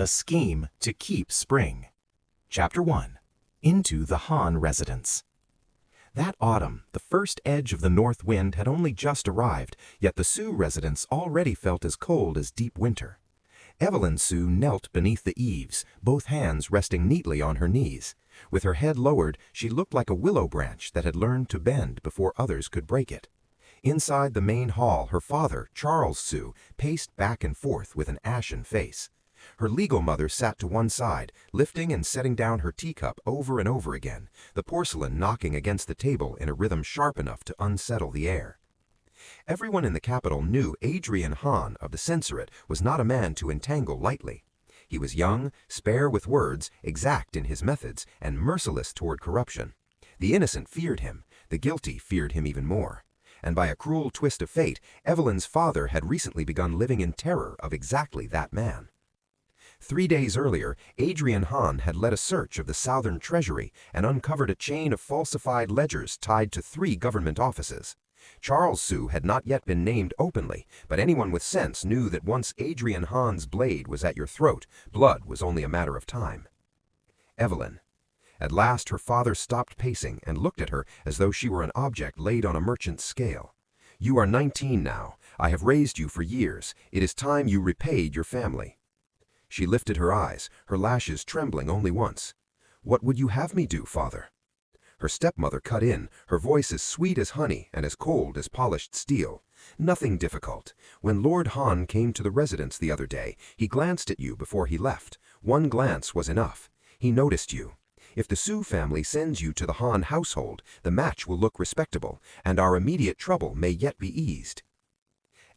A Scheme to Keep Spring. Chapter 1. Into the Han Residence. That autumn, the first edge of the north wind had only just arrived, yet the Sioux residence already felt as cold as deep winter. Evelyn Sioux knelt beneath the eaves, both hands resting neatly on her knees. With her head lowered, she looked like a willow branch that had learned to bend before others could break it. Inside the main hall, her father, Charles Sioux, paced back and forth with an ashen face. Her legal mother sat to one side, lifting and setting down her teacup over and over again, the porcelain knocking against the table in a rhythm sharp enough to unsettle the air. Everyone in the capital knew Adrian Han of the censorate was not a man to entangle lightly. He was young, spare with words, exact in his methods, and merciless toward corruption. The innocent feared him, the guilty feared him even more. And by a cruel twist of fate, Evelyn's father had recently begun living in terror of exactly that man. 3 days earlier, Adrian Han had led a search of the Southern Treasury and uncovered a chain of falsified ledgers tied to 3 government offices. Charles Sioux had not yet been named openly, but anyone with sense knew that once Adrian Han's blade was at your throat, blood was only a matter of time. Evelyn. At last her father stopped pacing and looked at her as though she were an object laid on a merchant's scale. "You are 19 now. I have raised you for years. It is time you repaid your family." She lifted her eyes, her lashes trembling only once. "What would you have me do, father?" Her stepmother cut in, her voice as sweet as honey and as cold as polished steel. "Nothing difficult. When Lord Han came to the residence the other day, he glanced at you before he left. One glance was enough. He noticed you. If the Sioux family sends you to the Han household, the match will look respectable, and our immediate trouble may yet be eased."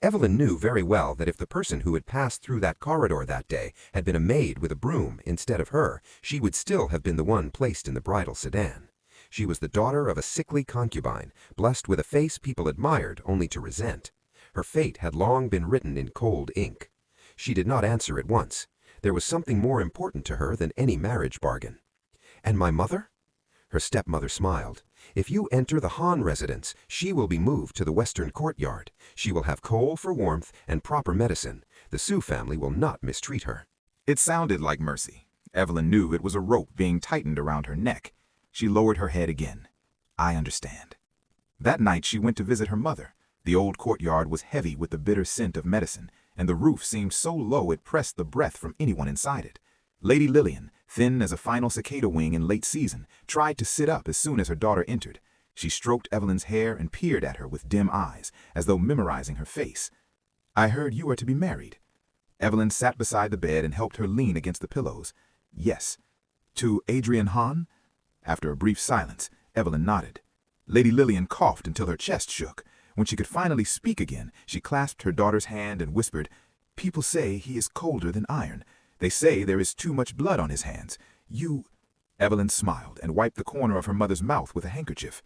Evelyn knew very well that if the person who had passed through that corridor that day had been a maid with a broom instead of her, she would still have been the one placed in the bridal sedan. She was the daughter of a sickly concubine, blessed with a face people admired only to resent. Her fate had long been written in cold ink. She did not answer at once. There was something more important to her than any marriage bargain. "And my mother?" Her stepmother smiled. "If you enter the Han residence, she will be moved to the western courtyard. She will have coal for warmth and proper medicine. The Sioux family will not mistreat her." It sounded like mercy. Evelyn knew it was a rope being tightened around her neck. She lowered her head again. "I understand." That night she went to visit her mother. The old courtyard was heavy with the bitter scent of medicine, and the roof seemed so low it pressed the breath from anyone inside it. Lady Lillian, thin as a final cicada wing in late season, tried to sit up as soon as her daughter entered. She stroked Evelyn's hair and peered at her with dim eyes, as though memorizing her face. "I heard you are to be married." Evelyn sat beside the bed and helped her lean against the pillows. "Yes." "To Adrian Han?" After a brief silence, Evelyn nodded. Lady Lillian coughed until her chest shook. When she could finally speak again, she clasped her daughter's hand and whispered, "People say he is colder than iron. They say there is too much blood on his hands. You—" Evelyn smiled and wiped the corner of her mother's mouth with a handkerchief.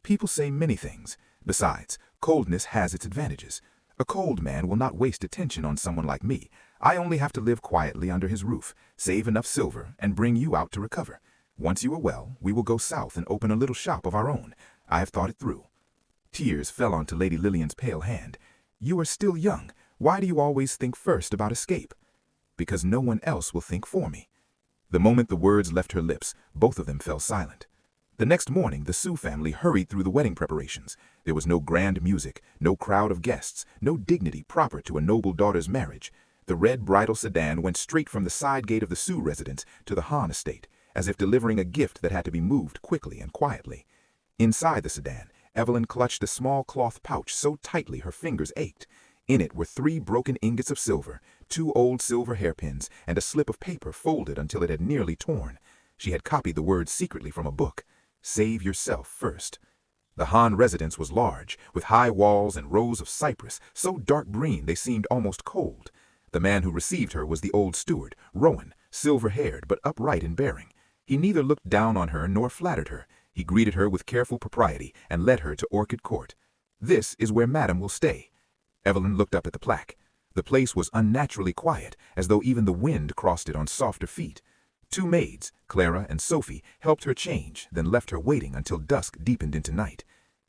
"People say many things. Besides, coldness has its advantages. A cold man will not waste attention on someone like me. I only have to live quietly under his roof, save enough silver, and bring you out to recover. Once you are well, we will go south and open a little shop of our own. I have thought it through." Tears fell onto Lady Lillian's pale hand. "You are still young. Why do you always think first about escape?" "Because no one else will think for me." The moment the words left her lips, both of them fell silent. The next morning, the Sioux family hurried through the wedding preparations. There was no grand music, no crowd of guests, no dignity proper to a noble daughter's marriage. The red bridal sedan went straight from the side gate of the Sioux residence to the Han estate, as if delivering a gift that had to be moved quickly and quietly. Inside the sedan, Evelyn clutched a small cloth pouch so tightly her fingers ached. In it were 3 broken ingots of silver, 2 old silver hairpins, and a slip of paper folded until it had nearly torn. She had copied the words secretly from a book. "Save yourself first." The Han residence was large, with high walls and rows of cypress, so dark green they seemed almost cold. The man who received her was the old steward, Rowan, silver-haired but upright in bearing. He neither looked down on her nor flattered her. He greeted her with careful propriety and led her to Orchid Court. "This is where Madam will stay." Evelyn looked up at the plaque. The place was unnaturally quiet, as though even the wind crossed it on softer feet. 2 maids, Clara and Sophie, helped her change, then left her waiting until dusk deepened into night.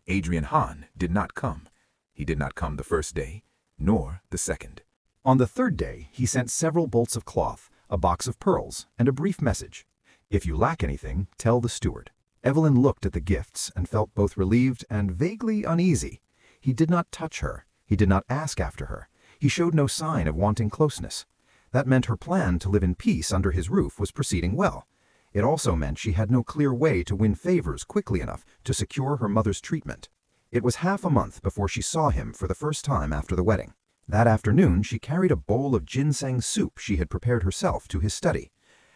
Adrian Han did not come. He did not come the first day, nor the second. On the 3rd day, he sent several bolts of cloth, a box of pearls, and a brief message. If you lack anything, tell the steward. Evelyn looked at the gifts and felt both relieved and vaguely uneasy. He did not touch her. He did not ask after her. He showed no sign of wanting closeness. That meant her plan to live in peace under his roof was proceeding well. It also meant she had no clear way to win favors quickly enough to secure her mother's treatment. It was half a month before she saw him for the first time after the wedding. That afternoon, she carried a bowl of ginseng soup she had prepared herself to his study.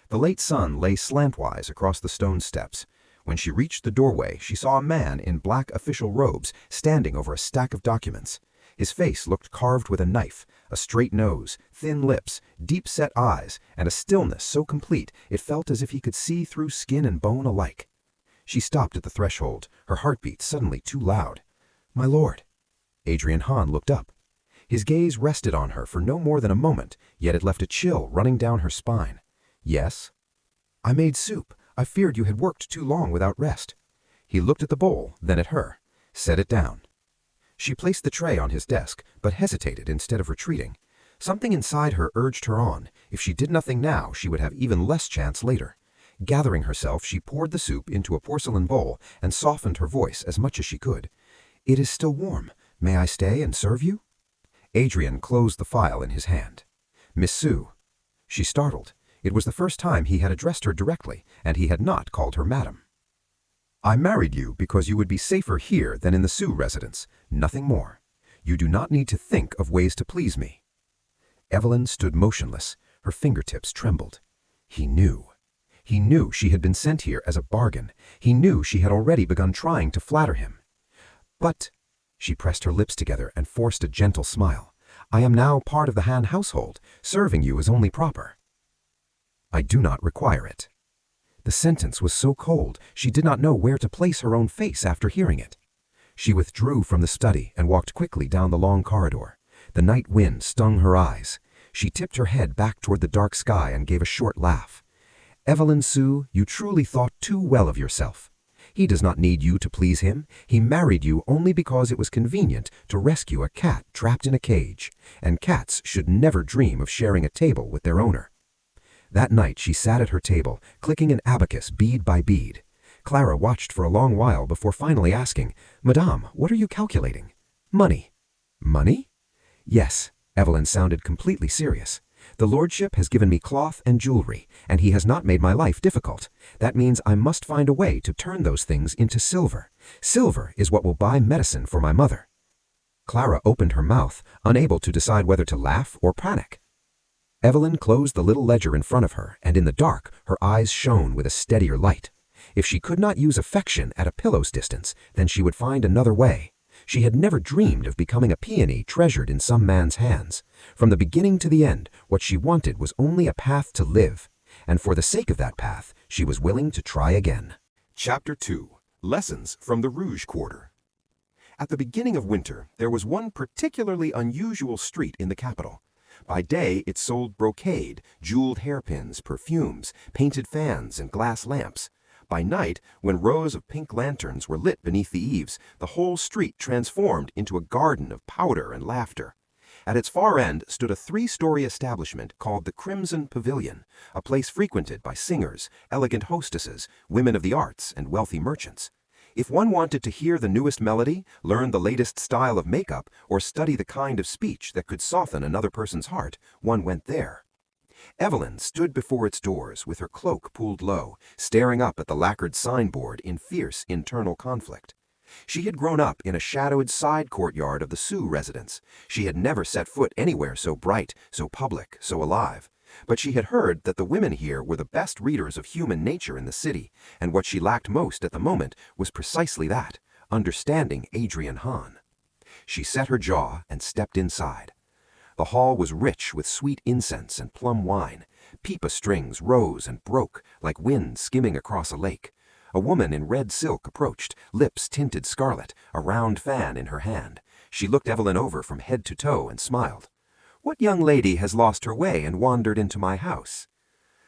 The late sun lay slantwise across the stone steps. When she reached the doorway, she saw a man in black official robes standing over a stack of documents. His face looked carved with a knife, a straight nose, thin lips, deep-set eyes, and a stillness so complete it felt as if he could see through skin and bone alike. She stopped at the threshold, her heartbeat suddenly too loud. "My lord." Adrian Hahn looked up. His gaze rested on her for no more than a moment, yet it left a chill running down her spine. "Yes?" "I made soup. I feared you had worked too long without rest." He looked at the bowl, then at her. "Set it down." She placed the tray on his desk, but hesitated instead of retreating. Something inside her urged her on. If she did nothing now, she would have even less chance later. Gathering herself, she poured the soup into a porcelain bowl and softened her voice as much as she could. "It is still warm. May I stay and serve you?" Adrian closed the file in his hand. "Miss Sue." She startled. It was the first time he had addressed her directly, and he had not called her madam. "I married you because you would be safer here than in the Sue residence. Nothing more. You do not need to think of ways to please me." Evelyn stood motionless. Her fingertips trembled. He knew. He knew she had been sent here as a bargain. He knew she had already begun trying to flatter him. "But," she pressed her lips together and forced a gentle smile, "I am now part of the Han household. Serving you is only proper." "I do not require it." The sentence was so cold, she did not know where to place her own face after hearing it. She withdrew from the study and walked quickly down the long corridor. The night wind stung her eyes. She tipped her head back toward the dark sky and gave a short laugh. "Evelyn Sue, you truly thought too well of yourself. He does not need you to please him. He married you only because it was convenient to rescue a cat trapped in a cage, and cats should never dream of sharing a table with their owner." That night she sat at her table, clicking an abacus bead by bead. Clara watched for a long while before finally asking, "Madame, what are you calculating?" "Money." "Money?" "Yes." Evelyn sounded completely serious. "The lordship has given me cloth and jewelry, and he has not made my life difficult. That means I must find a way to turn those things into silver. Silver is what will buy medicine for my mother." Clara opened her mouth, unable to decide whether to laugh or panic. Evelyn closed the little ledger in front of her, and in the dark, her eyes shone with a steadier light. If she could not use affection at a pillow's distance, then she would find another way. She had never dreamed of becoming a peony treasured in some man's hands. From the beginning to the end, what she wanted was only a path to live, and for the sake of that path, she was willing to try again. Chapter 2. Lessons from the Rouge Quarter. At the beginning of winter, there was one particularly unusual street in the capital. By day, it sold brocade, jeweled hairpins, perfumes, painted fans, and glass lamps. By night, when rows of pink lanterns were lit beneath the eaves, the whole street transformed into a garden of powder and laughter. At its far end stood a 3-story establishment called the Crimson Pavilion, a place frequented by singers, elegant hostesses, women of the arts, and wealthy merchants. If one wanted to hear the newest melody, learn the latest style of makeup, or study the kind of speech that could soften another person's heart, one went there. Evelyn stood before its doors with her cloak pulled low, staring up at the lacquered signboard in fierce internal conflict. She had grown up in a shadowed side courtyard of the Sue residence. She had never set foot anywhere so bright, so public, so alive. But she had heard that the women here were the best readers of human nature in the city, and what she lacked most at the moment was precisely that, understanding Adrian Hahn. She set her jaw and stepped inside. The hall was rich with sweet incense and plum wine. Pipa strings rose and broke like wind skimming across a lake. A woman in red silk approached, lips tinted scarlet, a round fan in her hand. She looked Evelyn over from head to toe and smiled. "What young lady has lost her way and wandered into my house?"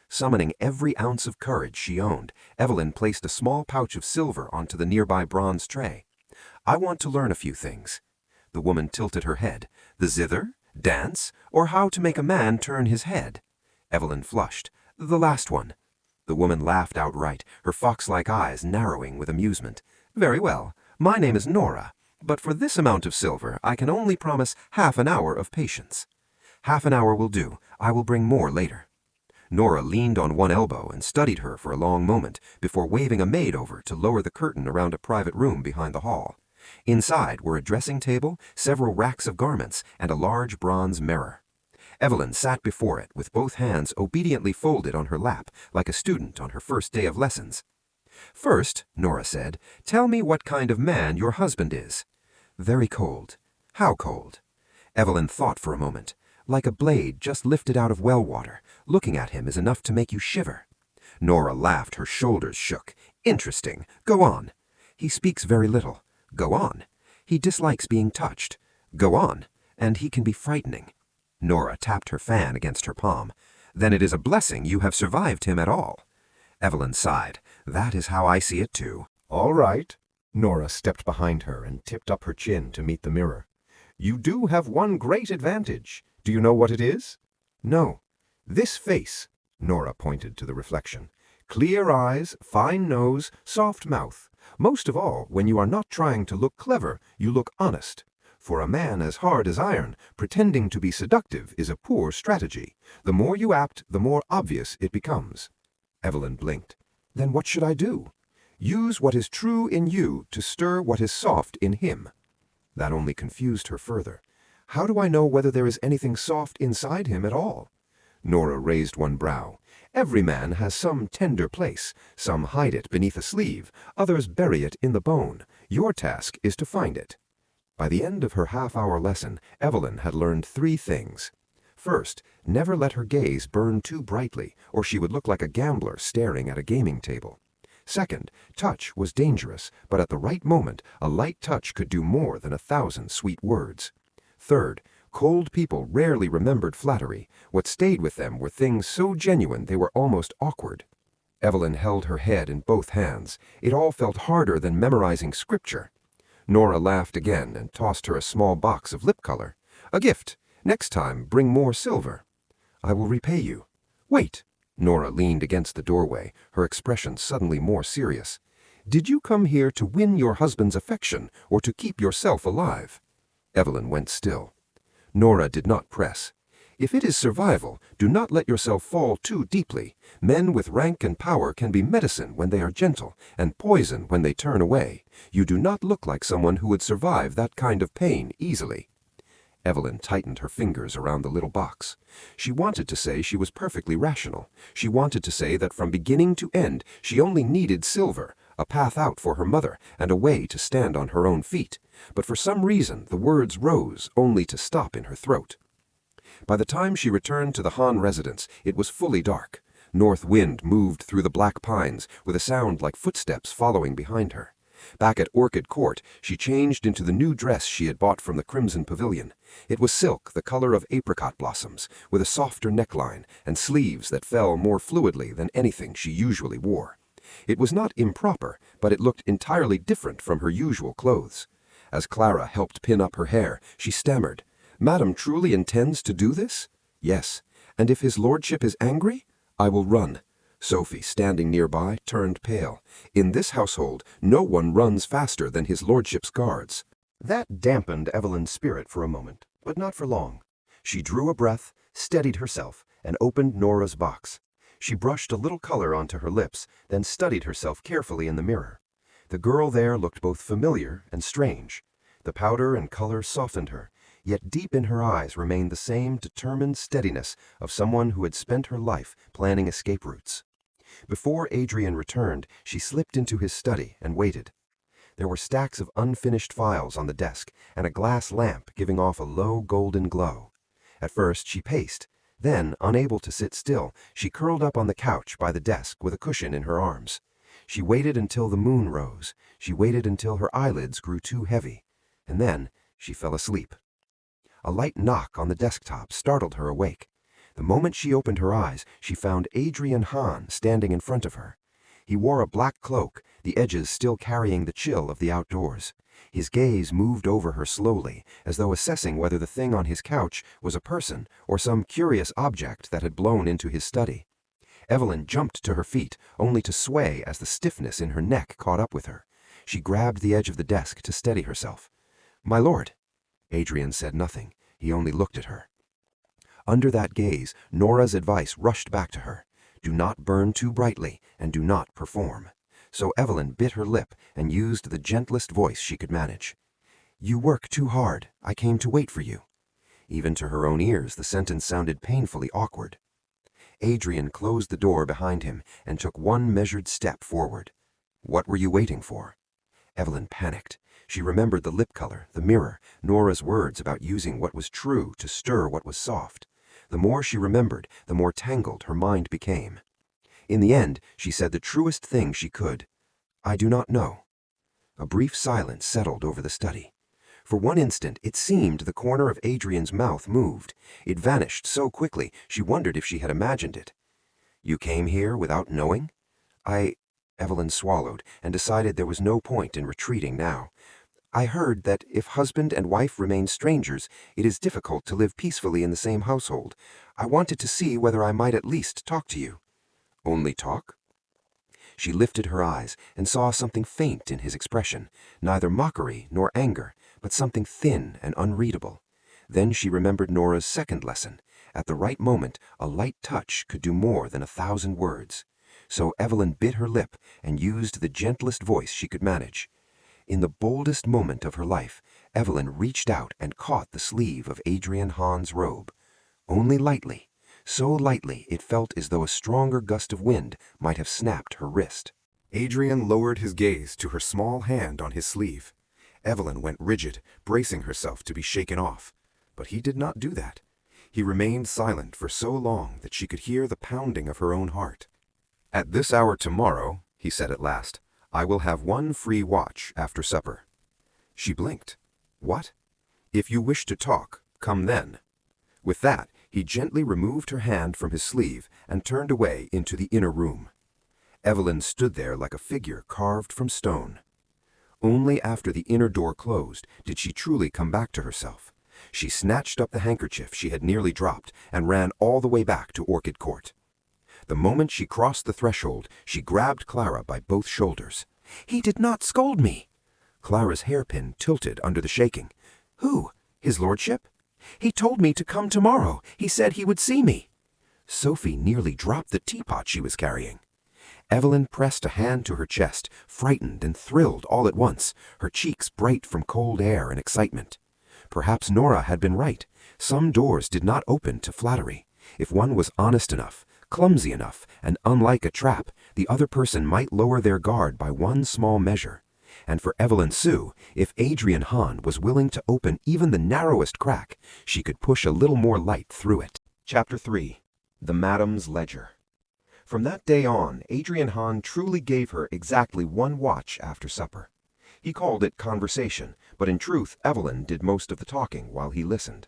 Summoning every ounce of courage she owned, Evelyn placed a small pouch of silver onto the nearby bronze tray. "I want to learn a few things." The woman tilted her head. "The zither? Dance? Or how to make a man turn his head?" Evelyn flushed. "The last one." The woman laughed outright, her fox-like eyes narrowing with amusement. "Very well. My name is Nora, but for this amount of silver I can only promise half an hour of patience." "Half an hour will do. I will bring more later." Nora leaned on one elbow and studied her for a long moment before waving a maid over to lower the curtain around a private room behind the hall. Inside were a dressing table, several racks of garments, and a large bronze mirror. Evelyn sat before it with both hands obediently folded on her lap, like a student on her first day of lessons. "First," Nora said, "tell me what kind of man your husband is." "Very cold." "How cold?" Evelyn thought for a moment. "Like a blade just lifted out of well water. Looking at him is enough to make you shiver." Nora laughed, her shoulders shook. "Interesting. Go on." "He speaks very little." "Go on." "He dislikes being touched." "Go on." "And he can be frightening." Nora tapped her fan against her palm. "Then it is a blessing you have survived him at all." Evelyn sighed. "That is how I see it too." "All right." Nora stepped behind her and tipped up her chin to meet the mirror. "You do have one great advantage. Do you know what it is?" "No." "This face." Nora pointed to the reflection. "Clear eyes, fine nose, soft mouth. Most of all, when you are not trying to look clever, you look honest. For a man as hard as iron, pretending to be seductive is a poor strategy. The more you act, the more obvious it becomes." Evelyn blinked. "Then what should I do?" "Use what is true in you to stir what is soft in him." That only confused her further. "How do I know whether there is anything soft inside him at all?" Nora raised one brow. "Every man has some tender place. Some hide it beneath a sleeve, others bury it in the bone. Your task is to find it." By the end of her half-hour lesson, Evelyn had learned 3 things. First, never let her gaze burn too brightly, or she would look like a gambler staring at a gaming table. Second, touch was dangerous, but at the right moment, a light touch could do more than 1,000 sweet words. Third, cold people rarely remembered flattery. What stayed with them were things so genuine they were almost awkward. Evelyn held her head in both hands. It all felt harder than memorizing scripture. Nora laughed again and tossed her a small box of lip color. "A gift. Next time, bring more silver." "I will repay you." "Wait." Nora leaned against the doorway, her expression suddenly more serious. "Did you come here to win your husband's affection or to keep yourself alive?" Evelyn went still. Nora did not press. "If it is survival, do not let yourself fall too deeply. Men with rank and power can be medicine when they are gentle, and poison when they turn away. You do not look like someone who would survive that kind of pain easily." Evelyn tightened her fingers around the little box. She wanted to say she was perfectly rational. She wanted to say that from beginning to end she only needed silver, a path out for her mother, and a way to stand on her own feet. But for some reason the words rose, only to stop in her throat. By the time she returned to the Han residence, it was fully dark. North wind moved through the black pines, with a sound like footsteps following behind her. Back at Orchid Court, she changed into the new dress she had bought from the Crimson Pavilion. It was silk, the color of apricot blossoms, with a softer neckline and sleeves that fell more fluidly than anything she usually wore. It was not improper, but it looked entirely different from her usual clothes. As Clara helped pin up her hair, she stammered, "Madam truly intends to do this?" "Yes." "And if his lordship is angry?" "I will run." Sophie, standing nearby, turned pale. In this household, no one runs faster than his lordship's guards. That dampened Evelyn's spirit for a moment, but not for long. She drew a breath, steadied herself, and opened Nora's box. She brushed a little color onto her lips, then studied herself carefully in the mirror. The girl there looked both familiar and strange. The powder and color softened her, yet deep in her eyes remained the same determined steadiness of someone who had spent her life planning escape routes. Before Adrian returned, she slipped into his study and waited. There were stacks of unfinished files on the desk and a glass lamp giving off a low golden glow. At first she paced. Then, unable to sit still, she curled up on the couch by the desk with a cushion in her arms. She waited until the moon rose. She waited until her eyelids grew too heavy. And then she fell asleep. A light knock on the desktop startled her awake. The moment she opened her eyes, she found Adrian Han standing in front of her. He wore a black cloak, the edges still carrying the chill of the outdoors. His gaze moved over her slowly, as though assessing whether the thing on his couch was a person or some curious object that had blown into his study. Evelyn jumped to her feet, only to sway as the stiffness in her neck caught up with her. She grabbed the edge of the desk to steady herself. "My lord." Adrian said nothing. He only looked at her. Under that gaze, Nora's advice rushed back to her. Do not burn too brightly, and do not perform. So Evelyn bit her lip and used the gentlest voice she could manage. "You work too hard. I came to wait for you." Even to her own ears, the sentence sounded painfully awkward. Adrian closed the door behind him and took one measured step forward. "What were you waiting for?" Evelyn panicked. She remembered the lip color, the mirror, Nora's words about using what was true to stir what was soft. The more she remembered, the more tangled her mind became. In the end, she said the truest thing she could. "I do not know." A brief silence settled over the study. For one instant, it seemed the corner of Adrian's mouth moved. It vanished so quickly, she wondered if she had imagined it. "You came here without knowing?" Evelyn swallowed and decided there was no point in retreating now. "I heard that if husband and wife remain strangers, it is difficult to live peacefully in the same household. I wanted to see whether I might at least talk to you." "Only talk?" She lifted her eyes and saw something faint in his expression, neither mockery nor anger, but something thin and unreadable. Then she remembered Nora's second lesson. At the right moment, a light touch could do more than 1,000 words. So Evelyn bit her lip and used the gentlest voice she could manage. In the boldest moment of her life, Evelyn reached out and caught the sleeve of Adrian Hahn's robe. Only lightly. So lightly it felt as though a stronger gust of wind might have snapped her wrist. Adrian lowered his gaze to her small hand on his sleeve. Evelyn went rigid, bracing herself to be shaken off. But he did not do that. He remained silent for so long that she could hear the pounding of her own heart. "At this hour tomorrow," he said at last, "I will have one free watch after supper." She blinked. "What?" "If you wish to talk, come then." With that, he gently removed her hand from his sleeve and turned away into the inner room. Evelyn stood there like a figure carved from stone. Only after the inner door closed did she truly come back to herself. She snatched up the handkerchief she had nearly dropped and ran all the way back to Orchid Court. The moment she crossed the threshold, she grabbed Clara by both shoulders. "He did not scold me." Clara's hairpin tilted under the shaking. "Who? His lordship? He told me to come tomorrow. He said he would see me." Sophie nearly dropped the teapot she was carrying. Evelyn pressed a hand to her chest, frightened and thrilled all at once, her cheeks bright from cold air and excitement. Perhaps Nora had been right. Some doors did not open to flattery. If one was honest enough, clumsy enough, and unlike a trap, the other person might lower their guard by one small measure. And for Evelyn Sue, if Adrian Hahn was willing to open even the narrowest crack, she could push a little more light through it. Chapter 3. The Madam's Ledger. From that day on, Adrian Hahn truly gave her exactly one watch after supper. He called it conversation, but in truth Evelyn did most of the talking while he listened.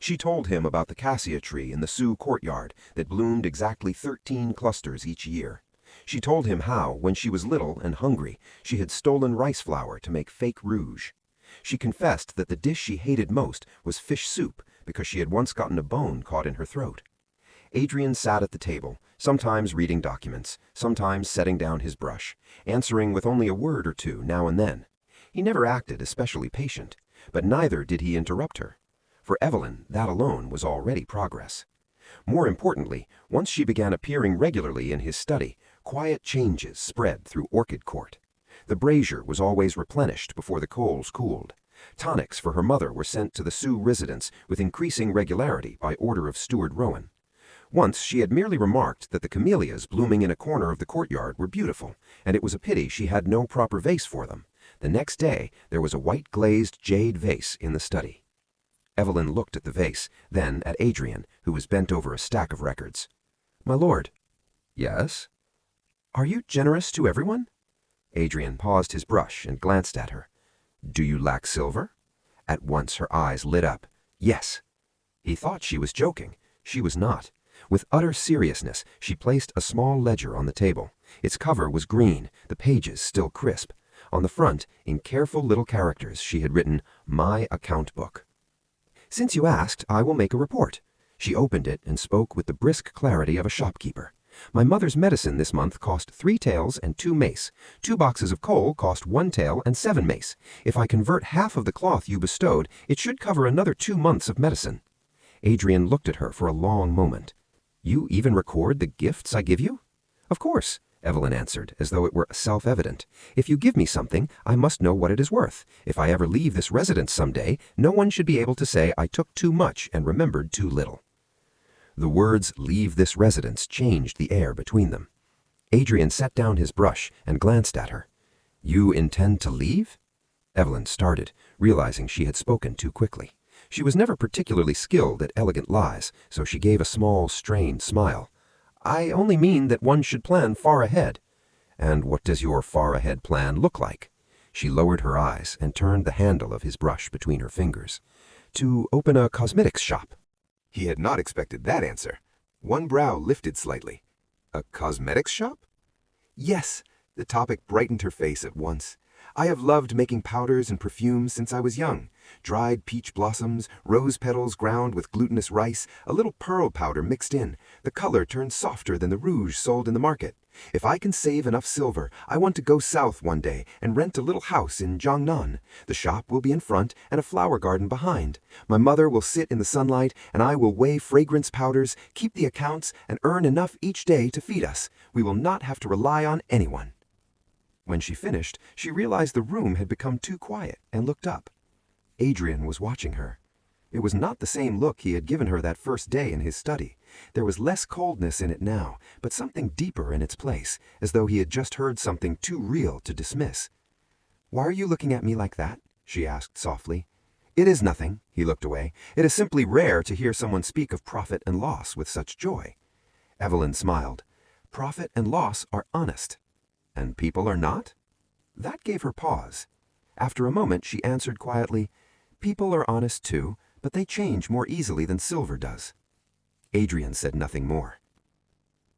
She told him about the cassia tree in the Sioux courtyard that bloomed exactly 13 clusters each year. She told him how, when she was little and hungry, she had stolen rice flour to make fake rouge. She confessed that the dish she hated most was fish soup because she had once gotten a bone caught in her throat. Adrian sat at the table, sometimes reading documents, sometimes setting down his brush, answering with only a word or two now and then. He never acted especially patient, but neither did he interrupt her. For Evelyn, that alone was already progress. More importantly, once she began appearing regularly in his study, quiet changes spread through Orchid Court. The brazier was always replenished before the coals cooled. Tonics for her mother were sent to the Sioux residence with increasing regularity by order of Steward Rowan. Once she had merely remarked that the camellias blooming in a corner of the courtyard were beautiful, and it was a pity she had no proper vase for them. The next day there was a white-glazed jade vase in the study. Evelyn looked at the vase, then at Adrian, who was bent over a stack of records. "My lord." "Yes?" "Are you generous to everyone?" Adrian paused his brush and glanced at her. "Do you lack silver?" At once her eyes lit up. "Yes." He thought she was joking. She was not. With utter seriousness, she placed a small ledger on the table. Its cover was green, the pages still crisp. On the front, in careful little characters, she had written, "My account book." "Since you asked, I will make a report." She opened it and spoke with the brisk clarity of a shopkeeper. "My mother's medicine this month cost 3 taels and 2 mace. 2 boxes of coal cost 1 tael and 7 mace. If I convert half of the cloth you bestowed, it should cover another 2 months of medicine." Adrian looked at her for a long moment. "You even record the gifts I give you?" "Of course," Evelyn answered, as though it were self-evident. "If you give me something, I must know what it is worth. If I ever leave this residence someday, no one should be able to say I took too much and remembered too little." The words "leave this residence" changed the air between them. Adrian set down his brush and glanced at her. "You intend to leave?" Evelyn started, realizing she had spoken too quickly. She was never particularly skilled at elegant lies, so she gave a small, strained smile. "I only mean that one should plan far ahead." "And what does your far-ahead plan look like?" She lowered her eyes and turned the handle of his brush between her fingers. "To open a cosmetics shop." He had not expected that answer. One brow lifted slightly. "A cosmetics shop?" "Yes." The topic brightened her face at once. "I have loved making powders and perfumes since I was young. Dried peach blossoms, rose petals ground with glutinous rice, a little pearl powder mixed in. The color turns softer than the rouge sold in the market. If I can save enough silver, I want to go south one day and rent a little house in Jiangnan. The shop will be in front and a flower garden behind. My mother will sit in the sunlight and I will weigh fragrance powders, keep the accounts, and earn enough each day to feed us. We will not have to rely on anyone." When she finished, she realized the room had become too quiet and looked up. Adrian was watching her. It was not the same look he had given her that first day in his study. There was less coldness in it now, but something deeper in its place, as though he had just heard something too real to dismiss. "Why are you looking at me like that?" she asked softly. "It is nothing," he looked away. "It is simply rare to hear someone speak of profit and loss with such joy." Evelyn smiled. "Profit and loss are honest." "And people are not?" That gave her pause. After a moment, she answered quietly, "People are honest too, but they change more easily than silver does." Adrian said nothing more.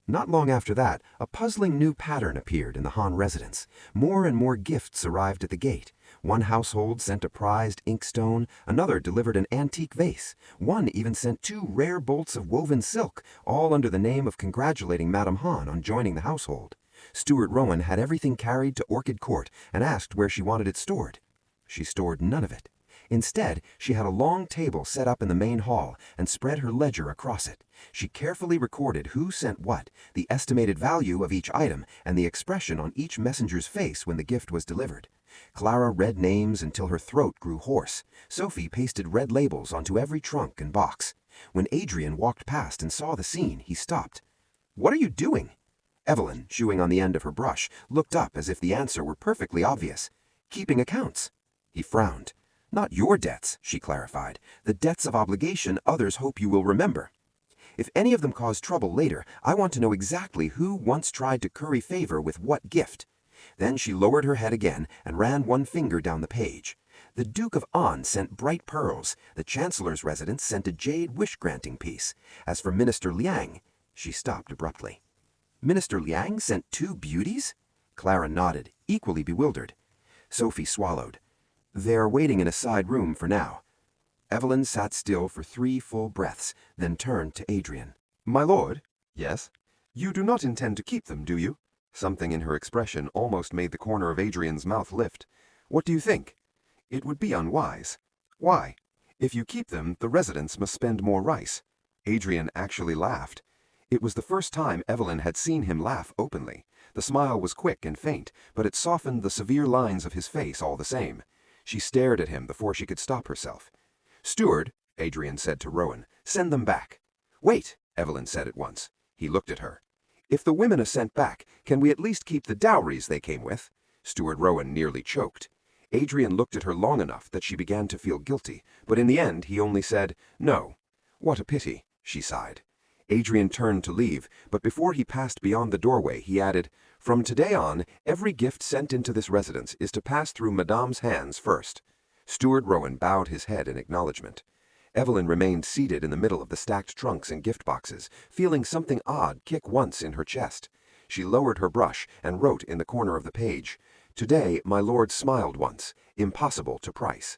Not long after that, a puzzling new pattern appeared in the Han residence. More and more gifts arrived at the gate. One household sent a prized inkstone, another delivered an antique vase. One even sent 2 rare bolts of woven silk, all under the name of congratulating Madame Han on joining the household. Stuart Rowan had everything carried to Orchid Court and asked where she wanted it stored. She stored none of it. Instead, she had a long table set up in the main hall and spread her ledger across it. She carefully recorded who sent what, the estimated value of each item, and the expression on each messenger's face when the gift was delivered. Clara read names until her throat grew hoarse. Sophie pasted red labels onto every trunk and box. When Adrian walked past and saw the scene, he stopped. "What are you doing?" Evelyn, chewing on the end of her brush, looked up as if the answer were perfectly obvious. "Keeping accounts." He frowned. "Not your debts," she clarified. "The debts of obligation others hope you will remember. If any of them cause trouble later, I want to know exactly who once tried to curry favor with what gift." Then she lowered her head again and ran one finger down the page. "The Duke of An sent bright pearls. The Chancellor's residence sent a jade wish-granting piece. As for Minister Liang—" She stopped abruptly. "Minister Liang sent 2 beauties?" Clara nodded, equally bewildered. Sophie swallowed. "They are waiting in a side room for now." Evelyn sat still for 3 full breaths, then turned to Adrian. "My lord?" "Yes?" "You do not intend to keep them, do you?" Something in her expression almost made the corner of Adrian's mouth lift. "What do you think?" "It would be unwise." "Why?" "If you keep them, the residents must spend more rice." Adrian actually laughed. It was the first time Evelyn had seen him laugh openly. The smile was quick and faint, but it softened the severe lines of his face all the same. She stared at him before she could stop herself. "Steward," Adrian said to Rowan, "send them back." "Wait," Evelyn said at once. He looked at her. "If the women are sent back, can we at least keep the dowries they came with?" Steward Rowan nearly choked. Adrian looked at her long enough that she began to feel guilty, but in the end he only said, "No." "What a pity," she sighed. Adrian turned to leave, but before he passed beyond the doorway, he added, "From today on, every gift sent into this residence is to pass through Madame's hands first." Steward Rowan bowed his head in acknowledgement. Evelyn remained seated in the middle of the stacked trunks and gift boxes, feeling something odd kick once in her chest. She lowered her brush and wrote in the corner of the page, Today, my lord smiled once, impossible to price.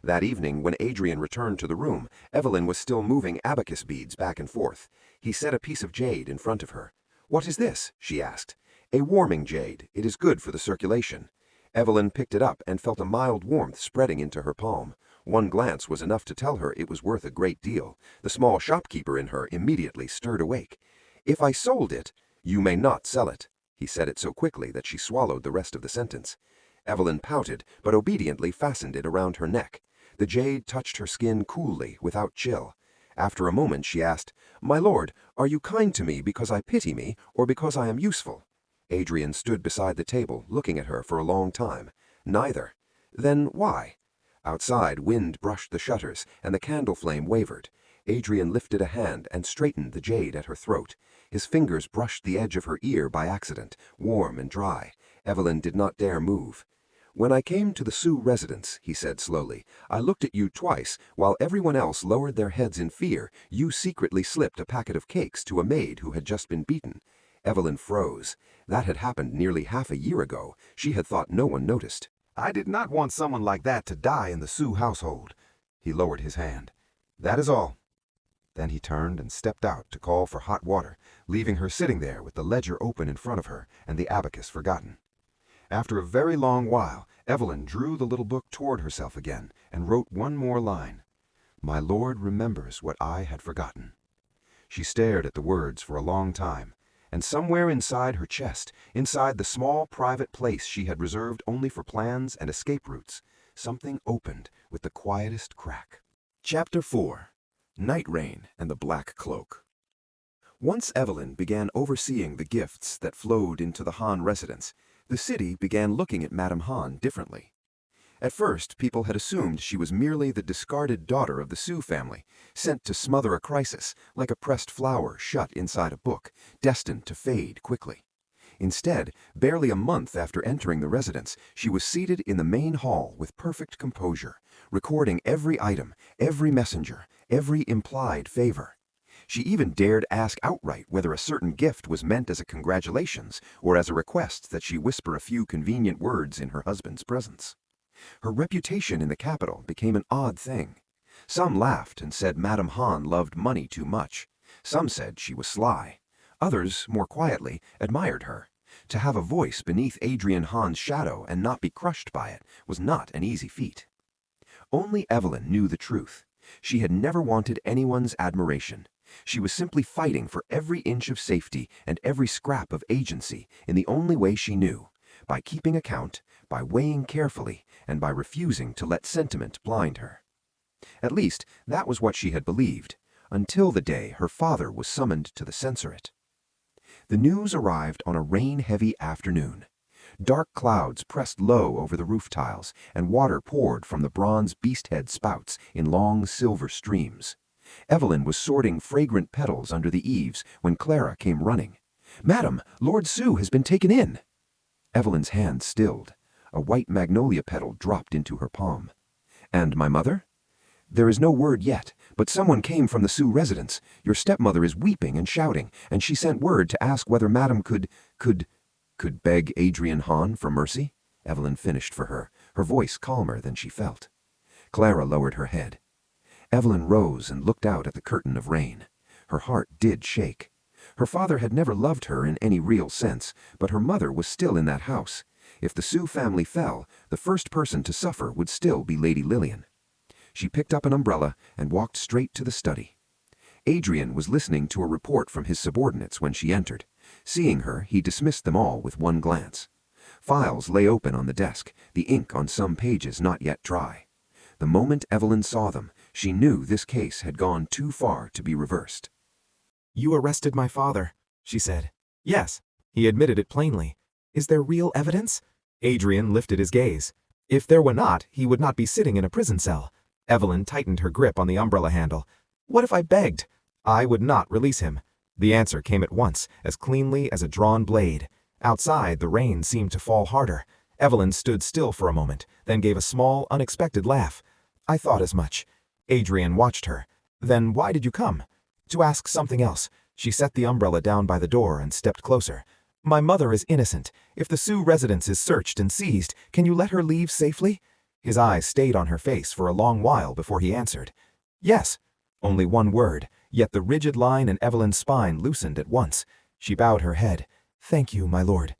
That evening, when Adrian returned to the room, Evelyn was still moving abacus beads back and forth. He set a piece of jade in front of her. "What is this?" she asked. "A warming jade. It is good for the circulation." Evelyn picked it up and felt a mild warmth spreading into her palm. One glance was enough to tell her it was worth a great deal. The small shopkeeper in her immediately stirred awake. "If I sold it—" "You may not sell it." He said it so quickly that she swallowed the rest of the sentence. Evelyn pouted, but obediently fastened it around her neck. The jade touched her skin coolly, without chill. After a moment she asked, "My lord, are you kind to me because I pity me, or because I am useful?" Adrian stood beside the table, looking at her for a long time. "Neither." "Then why?" Outside, wind brushed the shutters, and the candle flame wavered. Adrian lifted a hand and straightened the jade at her throat. His fingers brushed the edge of her ear by accident, warm and dry. Evelyn did not dare move. "When I came to the Sioux residence," he said slowly, "I looked at you twice. While everyone else lowered their heads in fear, you secretly slipped a packet of cakes to a maid who had just been beaten." Evelyn froze. That had happened nearly half a year ago. She had thought no one noticed. I did not want someone like that to die in the Sioux household. He lowered his hand. "That is all." Then he turned and stepped out to call for hot water, leaving her sitting there with the ledger open in front of her and the abacus forgotten. After a very long while, Evelyn drew the little book toward herself again and wrote one more line. "My lord remembers what I had forgotten." She stared at the words for a long time, and somewhere inside her chest, inside the small private place she had reserved only for plans and escape routes, something opened with the quietest crack. Chapter 4. Night Rain and the Black Cloak. Once Evelyn began overseeing the gifts that flowed into the Han residence, the city began looking at Madame Han differently. At first, people had assumed she was merely the discarded daughter of the Sioux family, sent to smother a crisis, like a pressed flower shut inside a book, destined to fade quickly. Instead, barely a month after entering the residence, she was seated in the main hall with perfect composure, recording every item, every messenger, every implied favor. She even dared ask outright whether a certain gift was meant as a congratulations or as a request that she whisper a few convenient words in her husband's presence. Her reputation in the capital became an odd thing. Some laughed and said Madame Han loved money too much. Some said she was sly. Others, more quietly, admired her. To have a voice beneath Adrian Han's shadow and not be crushed by it was not an easy feat. Only Evelyn knew the truth. She had never wanted anyone's admiration. She was simply fighting for every inch of safety and every scrap of agency in the only way she knew, by keeping account, by weighing carefully, and by refusing to let sentiment blind her. At least, that was what she had believed, until the day her father was summoned to the censorate. The news arrived on a rain-heavy afternoon. Dark clouds pressed low over the roof tiles, and water poured from the bronze beast-head spouts in long silver streams. Evelyn was sorting fragrant petals under the eaves when Clara came running. "Madam, Lord Sioux has been taken in." Evelyn's hand stilled. A white magnolia petal dropped into her palm. "And my mother?" "There is no word yet, but someone came from the Sioux residence. Your stepmother is weeping and shouting, and she sent word to ask whether Madam could beg Adrian Han for mercy," Evelyn finished for her, her voice calmer than she felt. Clara lowered her head. Evelyn rose and looked out at the curtain of rain. Her heart did shake. Her father had never loved her in any real sense, but her mother was still in that house. If the Sioux family fell, the first person to suffer would still be Lady Lillian. She picked up an umbrella and walked straight to the study. Adrian was listening to a report from his subordinates when she entered. Seeing her, he dismissed them all with one glance. Files lay open on the desk, the ink on some pages not yet dry. The moment Evelyn saw them, she knew this case had gone too far to be reversed. "You arrested my father," she said. "Yes." He admitted it plainly. "Is there real evidence?" Adrian lifted his gaze. "If there were not, he would not be sitting in a prison cell." Evelyn tightened her grip on the umbrella handle. "What if I begged?" "I would not release him." The answer came at once, as cleanly as a drawn blade. Outside, the rain seemed to fall harder. Evelyn stood still for a moment, then gave a small, unexpected laugh. "I thought as much." Adrian watched her. "Then why did you come?" "To ask something else." She set the umbrella down by the door and stepped closer. My mother is innocent. If the Sioux residence is searched and seized, can you let her leave safely? His eyes stayed on her face for a long while before he answered. Yes. Only one word, yet the rigid line in Evelyn's spine loosened at once. She bowed her head. Thank you, my lord.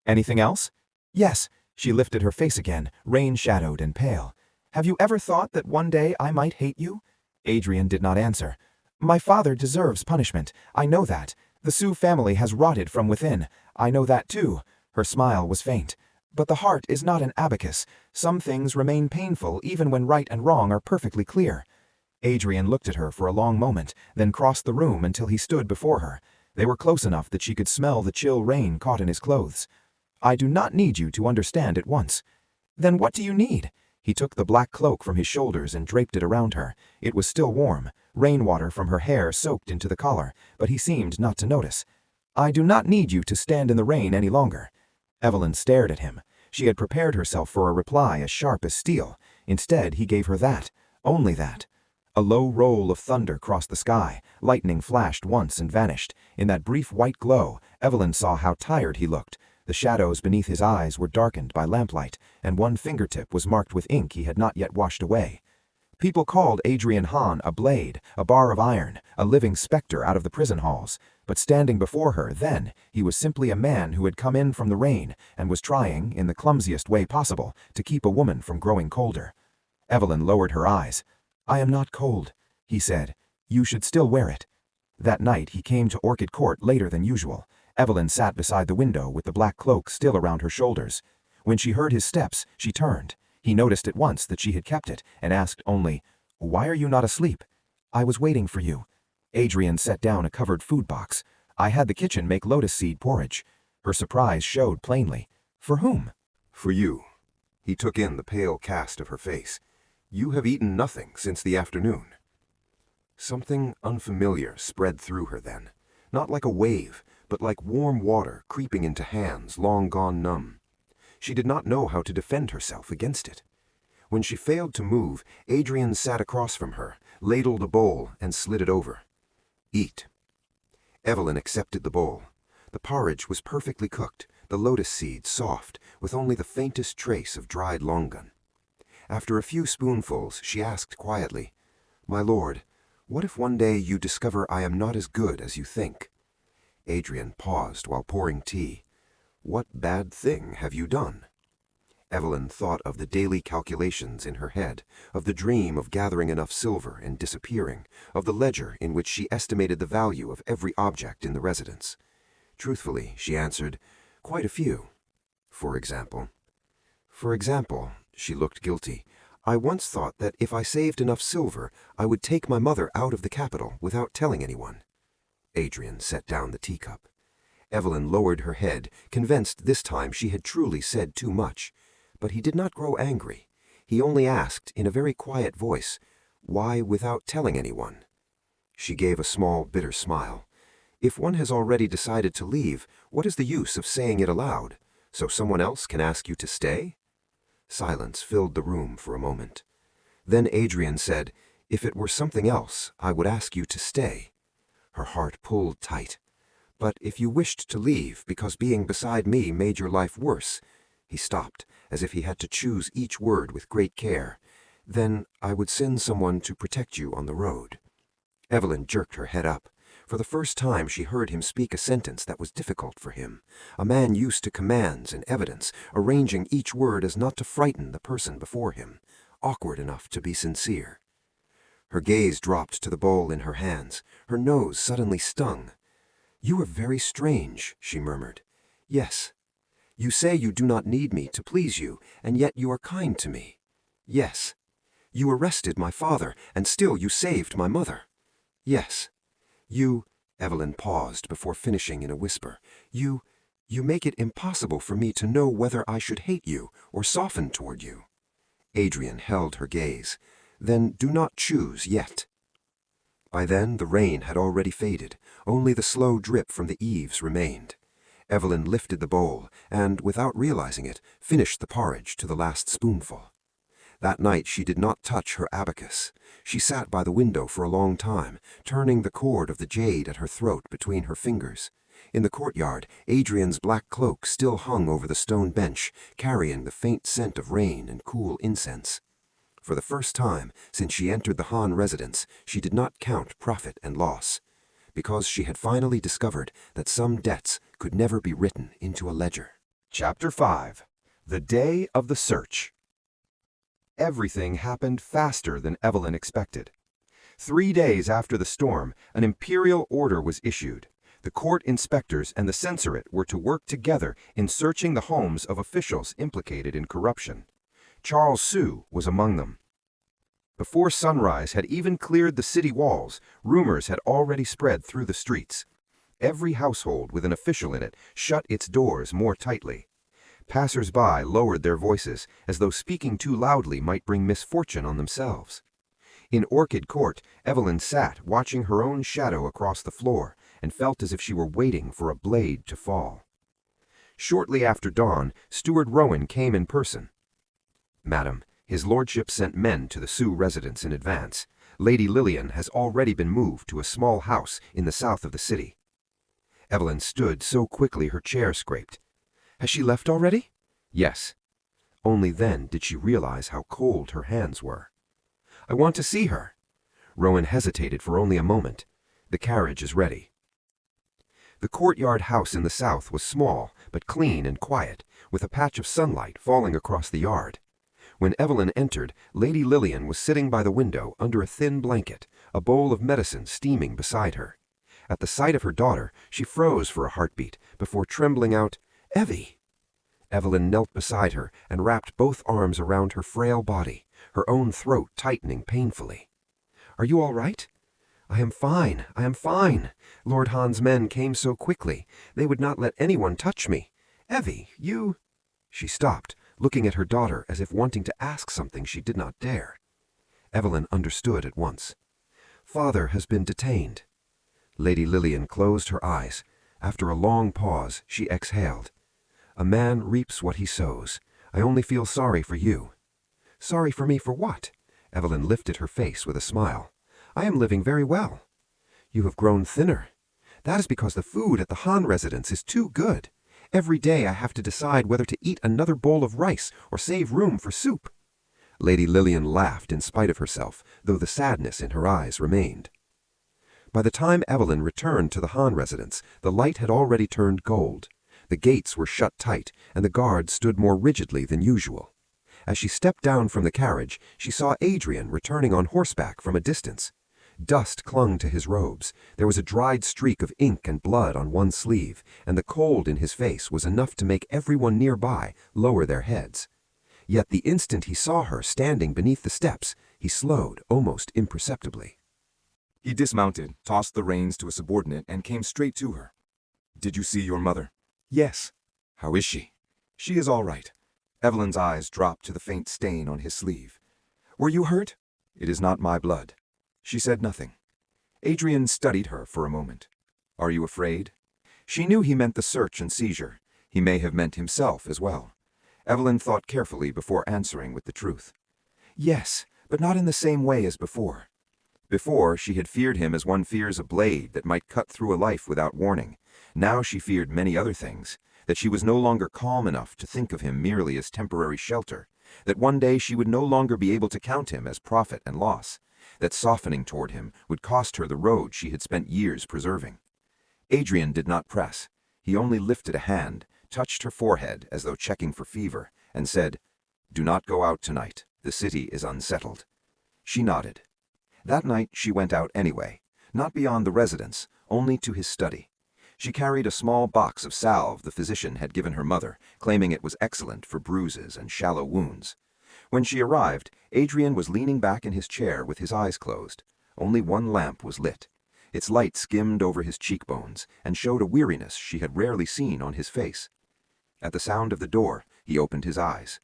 Anything else? Yes. She lifted her face again, rain-shadowed and pale. Have you ever thought that one day I might hate you? Adrian did not answer. My father deserves punishment. I know that. The Sioux family has rotted from within. I know that too. Her smile was faint. But the heart is not an abacus. Some things remain painful even when right and wrong are perfectly clear. Adrian looked at her for a long moment, then crossed the room until he stood before her. They were close enough that she could smell the chill rain caught in his clothes. I do not need you to understand at once. Then what do you need? He took the black cloak from his shoulders and draped it around her. It was still warm. Rainwater from her hair soaked into the collar, but he seemed not to notice. I do not need you to stand in the rain any longer. Evelyn stared at him. She had prepared herself for a reply as sharp as steel. Instead, he gave her that. Only that. A low roll of thunder crossed the sky. Lightning flashed once and vanished. In that brief white glow, Evelyn saw how tired he looked. The shadows beneath his eyes were darkened by lamplight, and one fingertip was marked with ink he had not yet washed away. People called Adrian Hahn a blade, a bar of iron, a living specter out of the prison halls. But standing before her then, he was simply a man who had come in from the rain and was trying, in the clumsiest way possible, to keep a woman from growing colder. Evelyn lowered her eyes. I am not cold, he said. You should still wear it. That night he came to Orchid Court later than usual. Evelyn sat beside the window with the black cloak still around her shoulders. When she heard his steps, she turned. He noticed at once that she had kept it, and asked only, Why are you not asleep? I was waiting for you. Adrian set down a covered food box. I had the kitchen make lotus seed porridge. Her surprise showed plainly. For whom? For you. He took in the pale cast of her face. You have eaten nothing since the afternoon. Something unfamiliar spread through her then, not like a wave, but like warm water creeping into hands long gone numb. She did not know how to defend herself against it. When she failed to move, Adrian sat across from her, ladled a bowl, and slid it over. Eat. Evelyn accepted the bowl. The porridge was perfectly cooked, the lotus seeds soft, with only the faintest trace of dried longan. After a few spoonfuls, she asked quietly, My lord, what if one day you discover I am not as good as you think? Adrian paused while pouring tea. What bad thing have you done? Evelyn thought of the daily calculations in her head, of the dream of gathering enough silver and disappearing, of the ledger in which she estimated the value of every object in the residence. Truthfully, she answered, quite a few. For example, she looked guilty. I once thought that if I saved enough silver, I would take my mother out of the capital without telling anyone. Adrian set down the teacup. Evelyn lowered her head, convinced this time she had truly said too much. But he did not grow angry. He only asked, in a very quiet voice, Why without telling anyone? She gave a small, bitter smile. If one has already decided to leave, what is the use of saying it aloud? So someone else can ask you to stay? Silence filled the room for a moment. Then Adrian said, If it were something else, I would ask you to stay. Her heart pulled tight. But if you wished to leave because being beside me made your life worse, he stopped, as if he had to choose each word with great care, then I would send someone to protect you on the road. Evelyn jerked her head up. For the first time she heard him speak a sentence that was difficult for him, a man used to commands and evidence, arranging each word as not to frighten the person before him, awkward enough to be sincere. Her gaze dropped to the bowl in her hands. Her nose suddenly stung. You are very strange, she murmured. Yes. You say you do not need me to please you, and yet you are kind to me. Yes. You arrested my father, and still you saved my mother. Yes. You, Evelyn paused before finishing in a whisper, you make it impossible for me to know whether I should hate you or soften toward you. Adrian held her gaze. Then do not choose yet. By then the rain had already faded. Only the slow drip from the eaves remained. Evelyn lifted the bowl and, without realizing it, finished the porridge to the last spoonful. That night she did not touch her abacus. She sat by the window for a long time, turning the cord of the jade at her throat between her fingers. In the courtyard, Adrian's black cloak still hung over the stone bench, carrying the faint scent of rain and cool incense. For the first time since she entered the Han residence, she did not count profit and loss, because she had finally discovered that some debts could never be written into a ledger. Chapter 5. The Day of the Search. Everything happened faster than Evelyn expected. 3 days after the storm, an imperial order was issued. The court inspectors and the censorate were to work together in searching the homes of officials implicated in corruption. Charles Sue was among them. Before sunrise had even cleared the city walls, rumors had already spread through the streets. Every household with an official in it shut its doors more tightly. Passers-by lowered their voices, as though speaking too loudly might bring misfortune on themselves. In Orchid Court, Evelyn sat watching her own shadow across the floor and felt as if she were waiting for a blade to fall. Shortly after dawn, Steward Rowan came in person. "Madam, his lordship sent men to the Sioux residence in advance. Lady Lillian has already been moved to a small house in the south of the city." Evelyn stood so quickly her chair scraped. "Has she left already?" "Yes." Only then did she realize how cold her hands were. "I want to see her." Rowan hesitated for only a moment. "The carriage is ready." The courtyard house in the south was small, but clean and quiet, with a patch of sunlight falling across the yard. When Evelyn entered, Lady Lillian was sitting by the window under a thin blanket, a bowl of medicine steaming beside her. At the sight of her daughter, she froze for a heartbeat before trembling out, "Evie!" Evelyn knelt beside her and wrapped both arms around her frail body, her own throat tightening painfully. "Are you all right?" "I am fine, I am fine. Lord Han's men came so quickly. They would not let anyone touch me. Evie, you—" She stopped, looking at her daughter as if wanting to ask something she did not dare. Evelyn understood at once. "Father has been detained." Lady Lillian closed her eyes. After a long pause, she exhaled. "A man reaps what he sows. I only feel sorry for you." "Sorry for me for what?" Evelyn lifted her face with a smile. "I am living very well." "You have grown thinner." "That is because the food at the Han residence is too good. Every day I have to decide whether to eat another bowl of rice or save room for soup." Lady Lillian laughed in spite of herself, though the sadness in her eyes remained. By the time Evelyn returned to the Han residence, the light had already turned gold. The gates were shut tight, and the guards stood more rigidly than usual. As she stepped down from the carriage, she saw Adrian returning on horseback from a distance. Dust clung to his robes. There was a dried streak of ink and blood on one sleeve, and the cold in his face was enough to make everyone nearby lower their heads. Yet the instant he saw her standing beneath the steps, he slowed almost imperceptibly. He dismounted, tossed the reins to a subordinate, and came straight to her. "Did you see your mother?" "Yes." "How is she?" "She is all right." Evelyn's eyes dropped to the faint stain on his sleeve. "Were you hurt?" "It is not my blood." She said nothing. Adrian studied her for a moment. "Are you afraid?" She knew he meant the search and seizure. He may have meant himself as well. Evelyn thought carefully before answering with the truth. "Yes, but not in the same way as before." Before, she had feared him as one fears a blade that might cut through a life without warning. Now she feared many other things, that she was no longer calm enough to think of him merely as temporary shelter, that one day she would no longer be able to count him as profit and loss, that softening toward him would cost her the road she had spent years preserving. Adrian did not press. He only lifted a hand, touched her forehead as though checking for fever, and said, "Do not go out tonight. The city is unsettled." She nodded. That night she went out anyway, not beyond the residence, only to his study. She carried a small box of salve the physician had given her mother, claiming it was excellent for bruises and shallow wounds. When she arrived, Adrian was leaning back in his chair with his eyes closed. Only one lamp was lit. Its light skimmed over his cheekbones and showed a weariness she had rarely seen on his face. At the sound of the door, he opened his eyes.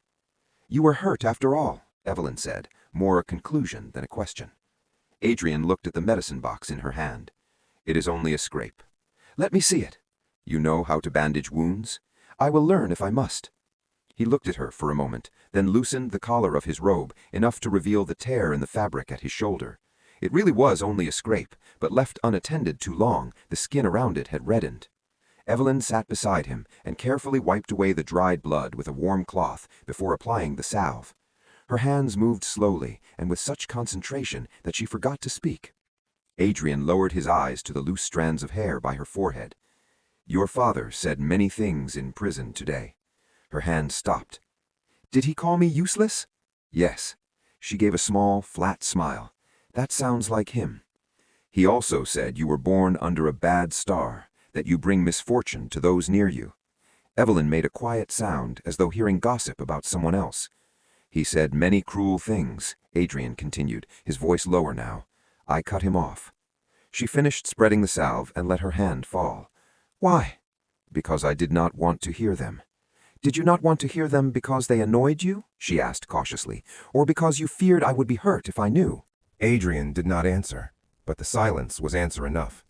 "You were hurt after all," Evelyn said, more a conclusion than a question. Adrian looked at the medicine box in her hand. "It is only a scrape." "Let me see it." "You know how to bandage wounds?" "I will learn if I must." He looked at her for a moment, then loosened the collar of his robe, enough to reveal the tear in the fabric at his shoulder. It really was only a scrape, but left unattended too long, the skin around it had reddened. Evelyn sat beside him and carefully wiped away the dried blood with a warm cloth before applying the salve. Her hands moved slowly and with such concentration that she forgot to speak. Adrian lowered his eyes to the loose strands of hair by her forehead. "Your father said many things in prison today." Her hand stopped. "Did he call me useless?" "Yes." She gave a small, flat smile. "That sounds like him." "He also said you were born under a bad star, that you bring misfortune to those near you." Evelyn made a quiet sound as though hearing gossip about someone else. "He said many cruel things," Adrian continued, his voice lower now. "I cut him off." She finished spreading the salve and let her hand fall. "Why?" "Because I did not want to hear them." "Did you not want to hear them because they annoyed you?" she asked cautiously. "Or because you feared I would be hurt if I knew?" Adrian did not answer, but the silence was answer enough.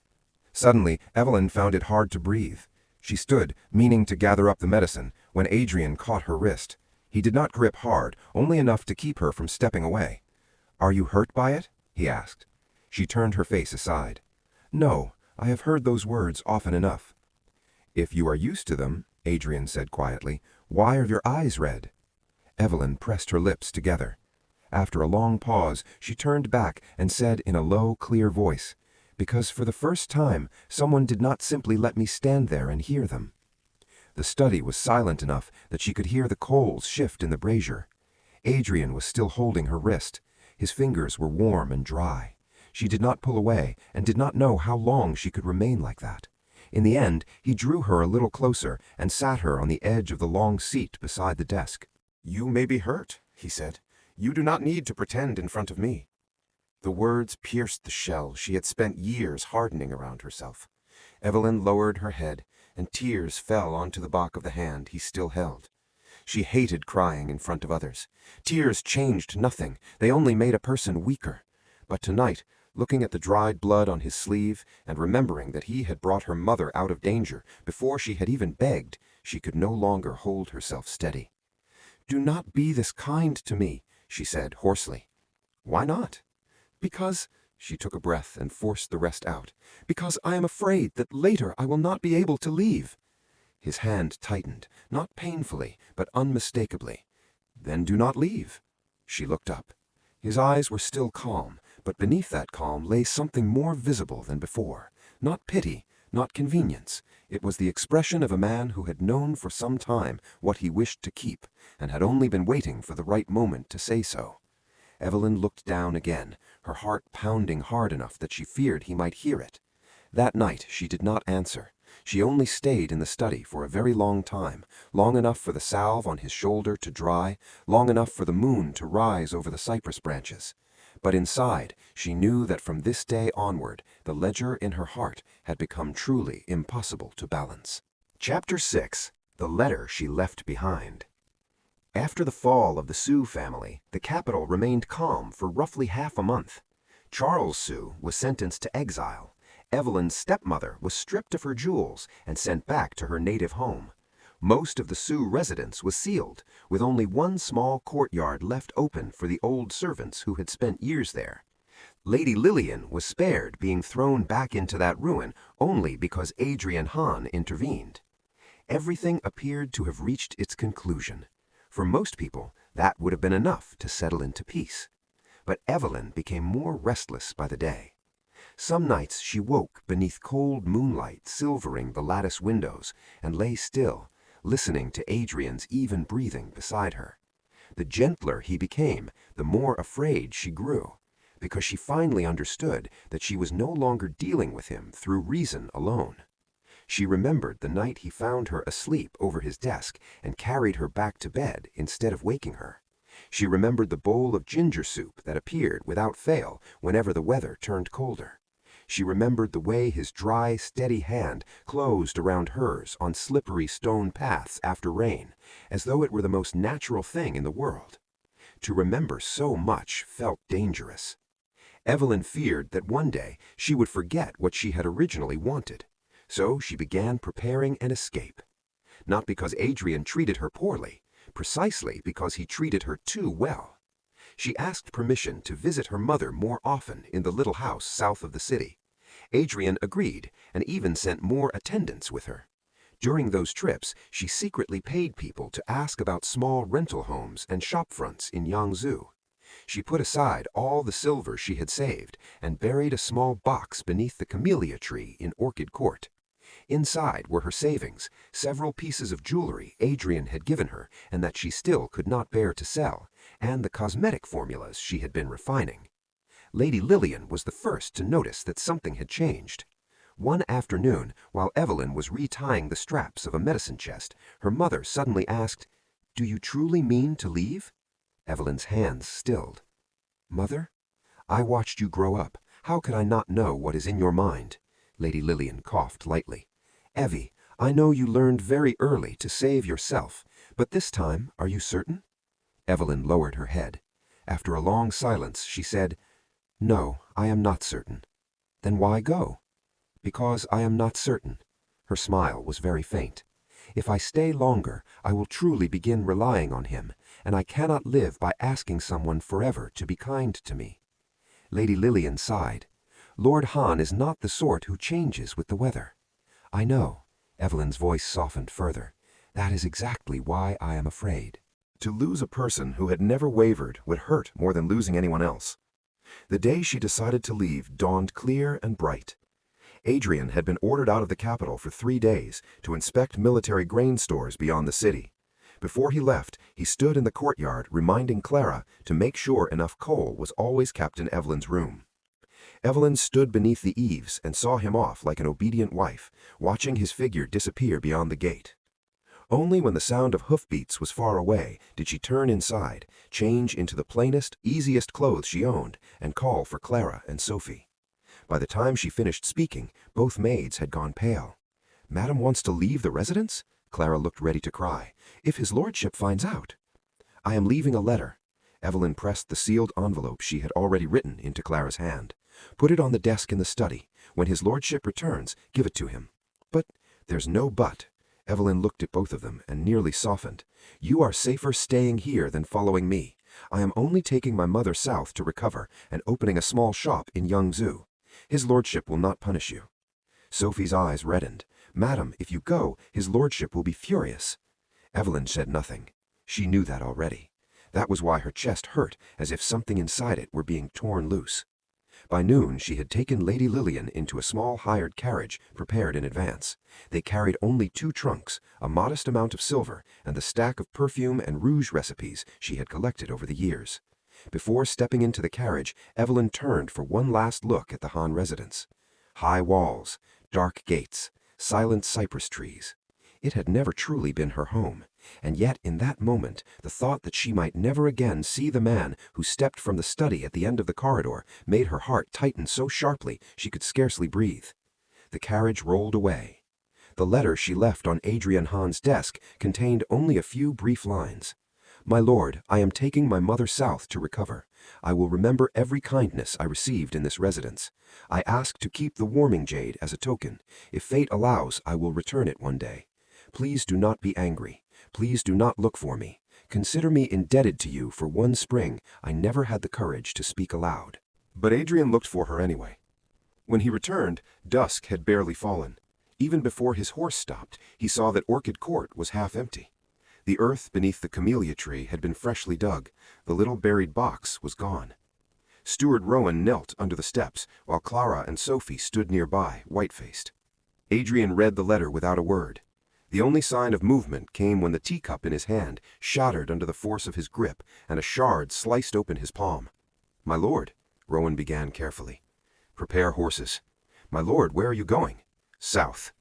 Suddenly, Evelyn found it hard to breathe. She stood, meaning to gather up the medicine, when Adrian caught her wrist. He did not grip hard, only enough to keep her from stepping away. "Are you hurt by it?" he asked. She turned her face aside. "No, I have heard those words often enough." "If you are used to them," Adrian said quietly, "why are your eyes red?" Evelyn pressed her lips together. After a long pause, she turned back and said in a low, clear voice, "Because for the first time, someone did not simply let me stand there and hear them." The study was silent enough that she could hear the coals shift in the brazier. Adrian was still holding her wrist. His fingers were warm and dry. She did not pull away and did not know how long she could remain like that. In the end, he drew her a little closer and sat her on the edge of the long seat beside the desk. "You may be hurt," he said. "You do not need to pretend in front of me." The words pierced the shell she had spent years hardening around herself. Evelyn lowered her head, and tears fell onto the back of the hand he still held. She hated crying in front of others. Tears changed nothing, they only made a person weaker. But tonight, looking at the dried blood on his sleeve and remembering that he had brought her mother out of danger before she had even begged, she could no longer hold herself steady. "Do not be this kind to me," she said hoarsely. "Why not?" "Because," she took a breath and forced the rest out, "because I am afraid that later I will not be able to leave." His hand tightened, not painfully, but unmistakably. "Then do not leave." She looked up. His eyes were still calm, but beneath that calm lay something more visible than before. Not pity, not convenience. It was the expression of a man who had known for some time what he wished to keep, and had only been waiting for the right moment to say so. Evelyn looked down again, her heart pounding hard enough that she feared he might hear it. That night she did not answer. She only stayed in the study for a very long time, long enough for the salve on his shoulder to dry, long enough for the moon to rise over the cypress branches. But inside, she knew that from this day onward, the ledger in her heart had become truly impossible to balance. Chapter 6. The Letter She Left Behind. After the fall of the Sioux family, the capital remained calm for roughly half a month. Charles Sioux was sentenced to exile. Evelyn's stepmother was stripped of her jewels and sent back to her native home. Most of the Sioux residence was sealed, with only one small courtyard left open for the old servants who had spent years there. Lady Lillian was spared being thrown back into that ruin only because Adrian Hahn intervened. Everything appeared to have reached its conclusion. For most people, that would have been enough to settle into peace. But Evelyn became more restless by the day. Some nights she woke beneath cold moonlight silvering the lattice windows and lay still, listening to Adrian's even breathing beside her. The gentler he became, the more afraid she grew, because she finally understood that she was no longer dealing with him through reason alone. She remembered the night he found her asleep over his desk and carried her back to bed instead of waking her. She remembered the bowl of ginger soup that appeared without fail whenever the weather turned colder. She remembered the way his dry, steady hand closed around hers on slippery stone paths after rain, as though it were the most natural thing in the world. To remember so much felt dangerous. Evelyn feared that one day she would forget what she had originally wanted. So she began preparing an escape. Not because Adrian treated her poorly, precisely because he treated her too well. She asked permission to visit her mother more often in the little house south of the city. Adrian agreed and even sent more attendants with her. During those trips, she secretly paid people to ask about small rental homes and shopfronts in Yangzhou. She put aside all the silver she had saved and buried a small box beneath the camellia tree in Orchid Court. Inside were her savings, several pieces of jewelry Adrian had given her and that she still could not bear to sell, and the cosmetic formulas she had been refining. Lady Lillian was the first to notice that something had changed. One afternoon, while Evelyn was retying the straps of a medicine chest, her mother suddenly asked, "Do you truly mean to leave?" Evelyn's hands stilled. "Mother, I watched you grow up. How could I not know what is in your mind?" Lady Lillian coughed lightly. "Evie, I know you learned very early to save yourself, but this time, are you certain?" Evelyn lowered her head. After a long silence, she said, "No, I am not certain." "Then why go?" "Because I am not certain." Her smile was very faint. "If I stay longer, I will truly begin relying on him, and I cannot live by asking someone forever to be kind to me." Lady Lillian sighed. "Lord Han is not the sort who changes with the weather." "I know." Evelyn's voice softened further. "That is exactly why I am afraid." To lose a person who had never wavered would hurt more than losing anyone else. The day she decided to leave dawned clear and bright. Adrian had been ordered out of the capital for 3 days to inspect military grain stores beyond the city. Before he left, he stood in the courtyard reminding Clara to make sure enough coal was always kept in Evelyn's room. Evelyn stood beneath the eaves and saw him off like an obedient wife, watching his figure disappear beyond the gate. Only when the sound of hoofbeats was far away did she turn inside, change into the plainest, easiest clothes she owned, and call for Clara and Sophie. By the time she finished speaking, both maids had gone pale. "Madam wants to leave the residence?" Clara looked ready to cry. "If his lordship finds out—" "I am leaving a letter." Evelyn pressed the sealed envelope she had already written into Clara's hand. "Put it on the desk in the study. When his lordship returns, give it to him." "But—" "There's no but." Evelyn looked at both of them and nearly softened. "You are safer staying here than following me. I am only taking my mother south to recover and opening a small shop in Yangzhou. His lordship will not punish you." Sophie's eyes reddened. "Madam, if you go, his lordship will be furious." Evelyn said nothing. She knew that already. That was why her chest hurt, as if something inside it were being torn loose. By noon, she had taken Lady Lillian into a small hired carriage prepared in advance. They carried only 2 trunks, a modest amount of silver, and the stack of perfume and rouge recipes she had collected over the years. Before stepping into the carriage, Evelyn turned for one last look at the Han residence. High walls, dark gates, silent cypress trees. It had never truly been her home, and yet in that moment the thought that she might never again see the man who stepped from the study at the end of the corridor made her heart tighten so sharply she could scarcely breathe. The carriage rolled away. The letter she left on Adrian Han's desk contained only a few brief lines. "My lord, I am taking my mother south to recover. I will remember every kindness I received in this residence. I ask to keep the warming jade as a token. If fate allows, I will return it one day. Please do not be angry. Please do not look for me. Consider me indebted to you for one spring I never had the courage to speak aloud." But Adrian looked for her anyway. When he returned, dusk had barely fallen. Even before his horse stopped, he saw that Orchid Court was half empty. The earth beneath the camellia tree had been freshly dug. The little buried box was gone. Steward Rowan knelt under the steps, while Clara and Sophie stood nearby, white-faced. Adrian read the letter without a word. The only sign of movement came when the teacup in his hand shattered under the force of his grip, and a shard sliced open his palm. "My lord," Rowan began carefully. "Prepare horses." "My lord, where are you going?" "South."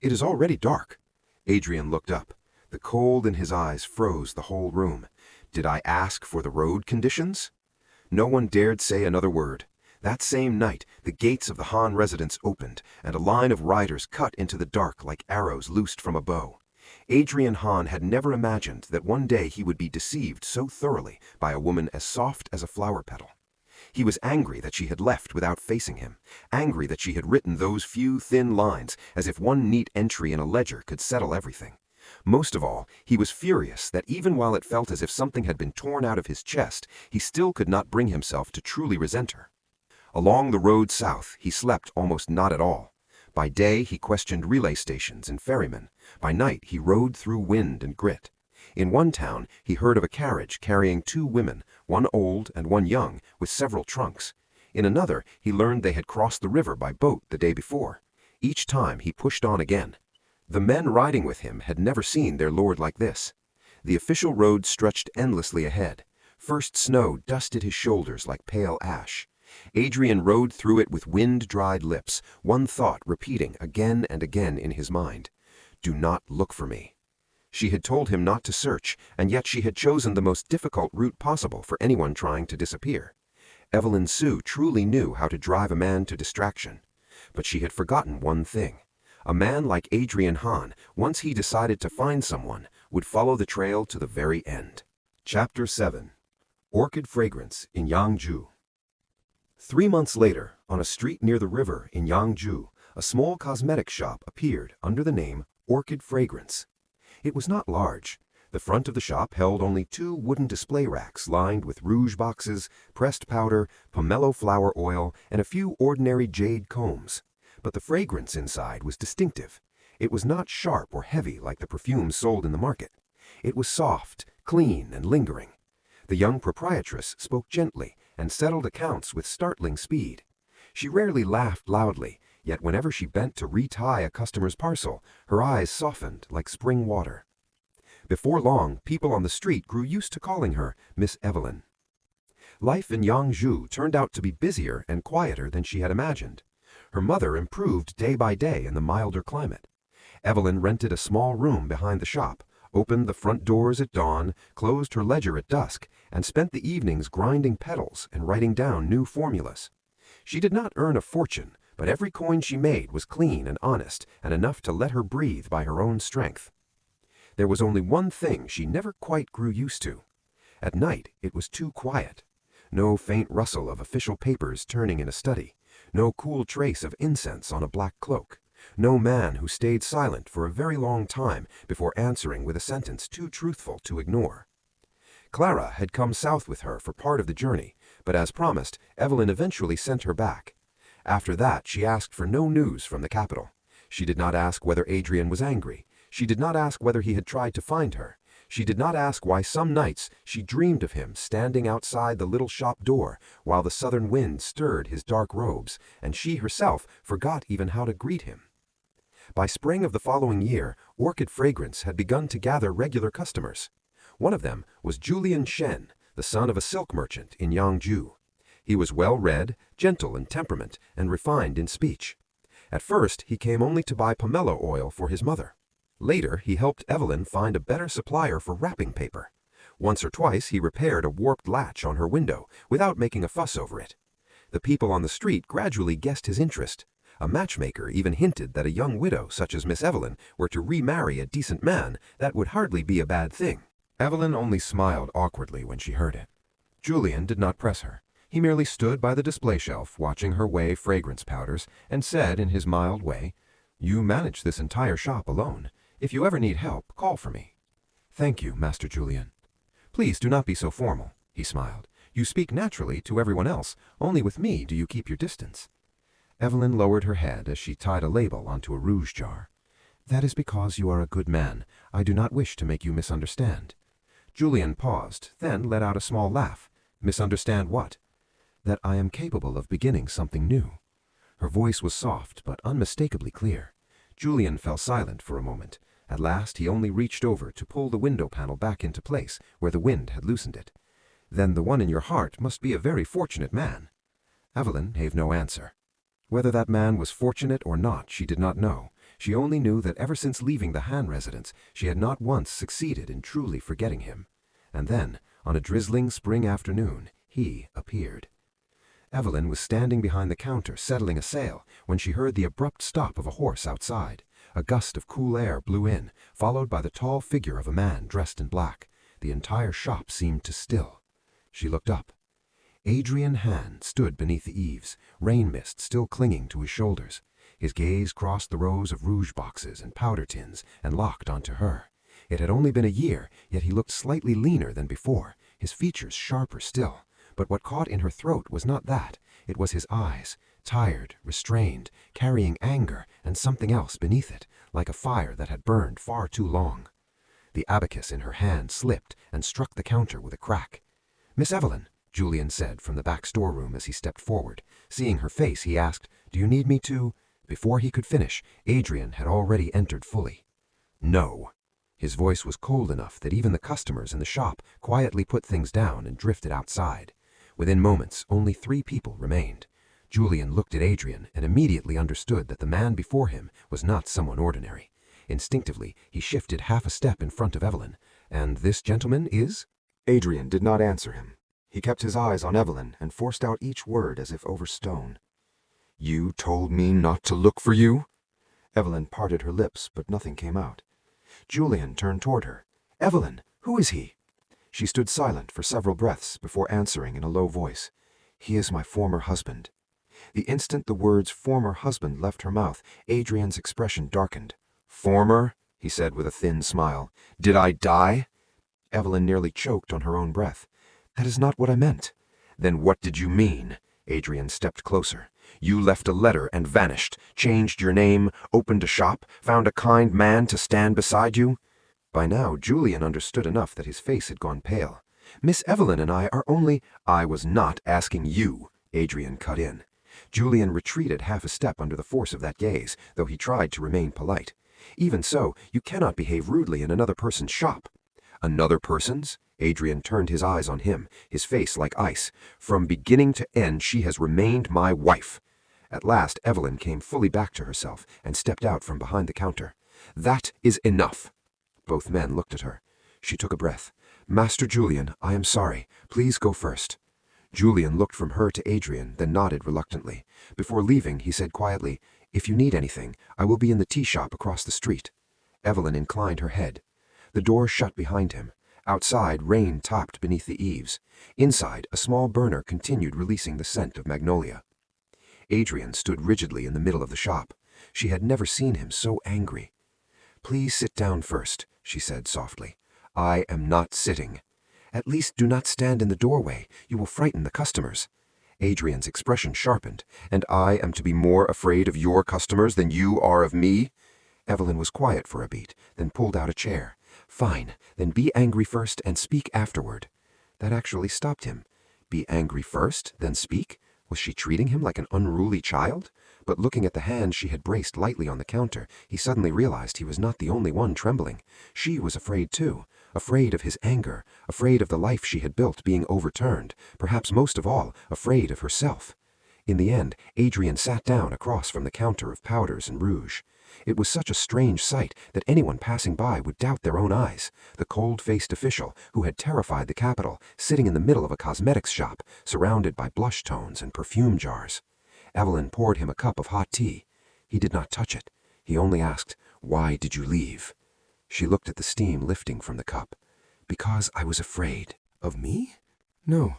"It is already dark." Adrian looked up. The cold in his eyes froze the whole room. "Did I ask for the road conditions?" No one dared say another word. That same night, the gates of the Han residence opened, and a line of riders cut into the dark like arrows loosed from a bow. Adrian Han had never imagined that one day he would be deceived so thoroughly by a woman as soft as a flower petal. He was angry that she had left without facing him, angry that she had written those few thin lines as if one neat entry in a ledger could settle everything. Most of all, he was furious that even while it felt as if something had been torn out of his chest, he still could not bring himself to truly resent her. Along the road south, he slept almost not at all. By day he questioned relay stations and ferrymen. By night he rode through wind and grit. In one town he heard of a carriage carrying 2 women, one old and one young, with several trunks. In another he learned they had crossed the river by boat the day before. Each time he pushed on again. The men riding with him had never seen their lord like this. The official road stretched endlessly ahead. First snow dusted his shoulders like pale ash. Adrian rode through it with wind-dried lips, one thought repeating again and again in his mind. Do not look for me. She had told him not to search, and yet she had chosen the most difficult route possible for anyone trying to disappear. Evelyn Sue truly knew how to drive a man to distraction. But she had forgotten one thing. A man like Adrian Hahn, once he decided to find someone, would follow the trail to the very end. Chapter 7. Orchid Fragrance in Yangju. 3 months later, on a street near the river in Yangju, a small cosmetic shop appeared under the name Orchid Fragrance. It was not large. The front of the shop held only 2 wooden display racks lined with rouge boxes, pressed powder, pomelo flower oil, and a few ordinary jade combs. But the fragrance inside was distinctive. It was not sharp or heavy like the perfumes sold in the market. It was soft, clean, and lingering. The young proprietress spoke gently and settled accounts with startling speed. She rarely laughed loudly, yet whenever she bent to retie a customer's parcel, her eyes softened like spring water. Before long, people on the street grew used to calling her Miss Evelyn. Life in Yangju turned out to be busier and quieter than she had imagined. Her mother improved day by day in the milder climate. Evelyn rented a small room behind the shop, opened the front doors at dawn, closed her ledger at dusk, and spent the evenings grinding petals and writing down new formulas. She did not earn a fortune, but every coin she made was clean and honest and enough to let her breathe by her own strength. There was only one thing she never quite grew used to. At night it was too quiet. No faint rustle of official papers turning in a study, no cool trace of incense on a black cloak, no man who stayed silent for a very long time before answering with a sentence too truthful to ignore. Clara had come south with her for part of the journey, but as promised, Evelyn eventually sent her back. After that, she asked for no news from the capital. She did not ask whether Adrian was angry. She did not ask whether he had tried to find her. She did not ask why some nights she dreamed of him standing outside the little shop door while the southern wind stirred his dark robes, and she herself forgot even how to greet him. By spring of the following year, Orchid Fragrance had begun to gather regular customers. One of them was Julian Shen, the son of a silk merchant in Yangju. He was well-read, gentle in temperament, and refined in speech. At first, he came only to buy pomelo oil for his mother. Later, he helped Evelyn find a better supplier for wrapping paper. Once or twice, he repaired a warped latch on her window without making a fuss over it. The people on the street gradually guessed his interest. A matchmaker even hinted that a young widow such as Miss Evelyn were to remarry a decent man, that would hardly be a bad thing. Evelyn only smiled awkwardly when she heard it. Julian did not press her. He merely stood by the display shelf, watching her weigh fragrance powders, and said in his mild way, "You manage this entire shop alone. If you ever need help, call for me." "Thank you, Master Julian." "Please do not be so formal," he smiled. "You speak naturally to everyone else. Only with me do you keep your distance." Evelyn lowered her head as she tied a label onto a rouge jar. "That is because you are a good man. I do not wish to make you misunderstand." Julian paused, then let out a small laugh. "Misunderstand what?" "That I am capable of beginning something new." Her voice was soft, but unmistakably clear. Julian fell silent for a moment. At last he only reached over to pull the window panel back into place where the wind had loosened it. "Then the one in your heart must be a very fortunate man." Evelyn gave no answer. Whether that man was fortunate or not, she did not know. She only knew that ever since leaving the Han residence, she had not once succeeded in truly forgetting him. And then, on a drizzling spring afternoon, he appeared. Evelyn was standing behind the counter settling a sale when she heard the abrupt stop of a horse outside. A gust of cool air blew in, followed by the tall figure of a man dressed in black. The entire shop seemed to still. She looked up. Adrian Han stood beneath the eaves, rain mist still clinging to his shoulders. His gaze crossed the rows of rouge boxes and powder tins and locked onto her. It had only been a year, yet he looked slightly leaner than before, his features sharper still. But what caught in her throat was not that. It was his eyes, tired, restrained, carrying anger and something else beneath it, like a fire that had burned far too long. The abacus in her hand slipped and struck the counter with a crack. "Miss Evelyn," Julian said from the back storeroom as he stepped forward. Seeing her face, he asked, "Do you need me to—" Before he could finish, Adrian had already entered fully. "No." His voice was cold enough that even the customers in the shop quietly put things down and drifted outside. Within moments, only 3 people remained. Julian looked at Adrian and immediately understood that the man before him was not someone ordinary. Instinctively, he shifted half a step in front of Evelyn. "And this gentleman is—" Adrian did not answer him. He kept his eyes on Evelyn and forced out each word as if over stone. "You told me not to look for you?" Evelyn parted her lips, but nothing came out. Julian turned toward her. "Evelyn, who is he?" She stood silent for several breaths before answering in a low voice. "He is my former husband." The instant the words "former husband" left her mouth, Adrian's expression darkened. "Former?" he said with a thin smile. "Did I die?" Evelyn nearly choked on her own breath. "That is not what I meant." "Then what did you mean?" Adrian stepped closer. "You left a letter and vanished, changed your name, opened a shop, found a kind man to stand beside you?" By now, Julian understood enough that his face had gone pale. "Miss Evelyn and I are only—" "I was not asking you," Adrian cut in. Julian retreated half a step under the force of that gaze, though he tried to remain polite. "Even so, you cannot behave rudely in another person's shop." "Another person's?" Adrian turned his eyes on him, his face like ice. "From beginning to end she has remained my wife." At last Evelyn came fully back to herself and stepped out from behind the counter. "That is enough." Both men looked at her. She took a breath. "Master Julian, I am sorry. Please go first." Julian looked from her to Adrian, then nodded reluctantly. Before leaving, he said quietly, "If you need anything, I will be in the tea shop across the street." Evelyn inclined her head. The door shut behind him. Outside, rain topped beneath the eaves. Inside, a small burner continued releasing the scent of magnolia. Adrian stood rigidly in the middle of the shop. She had never seen him so angry. "Please sit down first," she said softly. "I am not sitting." "At least do not stand in the doorway. You will frighten the customers." Adrian's expression sharpened. "And I am to be more afraid of your customers than you are of me?" Evelyn was quiet for a beat, then pulled out a chair. "Fine, then be angry first and speak afterward." That actually stopped him. Be angry first, then speak? Was she treating him like an unruly child? But looking at the hand she had braced lightly on the counter, he suddenly realized he was not the only one trembling. She was afraid too, afraid of his anger, afraid of the life she had built being overturned, perhaps most of all, afraid of herself. In the end, Adrian sat down across from the counter of powders and rouge. It was such a strange sight that anyone passing by would doubt their own eyes. The cold-faced official, who had terrified the capital, sitting in the middle of a cosmetics shop, surrounded by blush tones and perfume jars. Evelyn poured him a cup of hot tea. He did not touch it. He only asked, "Why did you leave?" She looked at the steam lifting from the cup. "Because I was afraid." "Of me? No.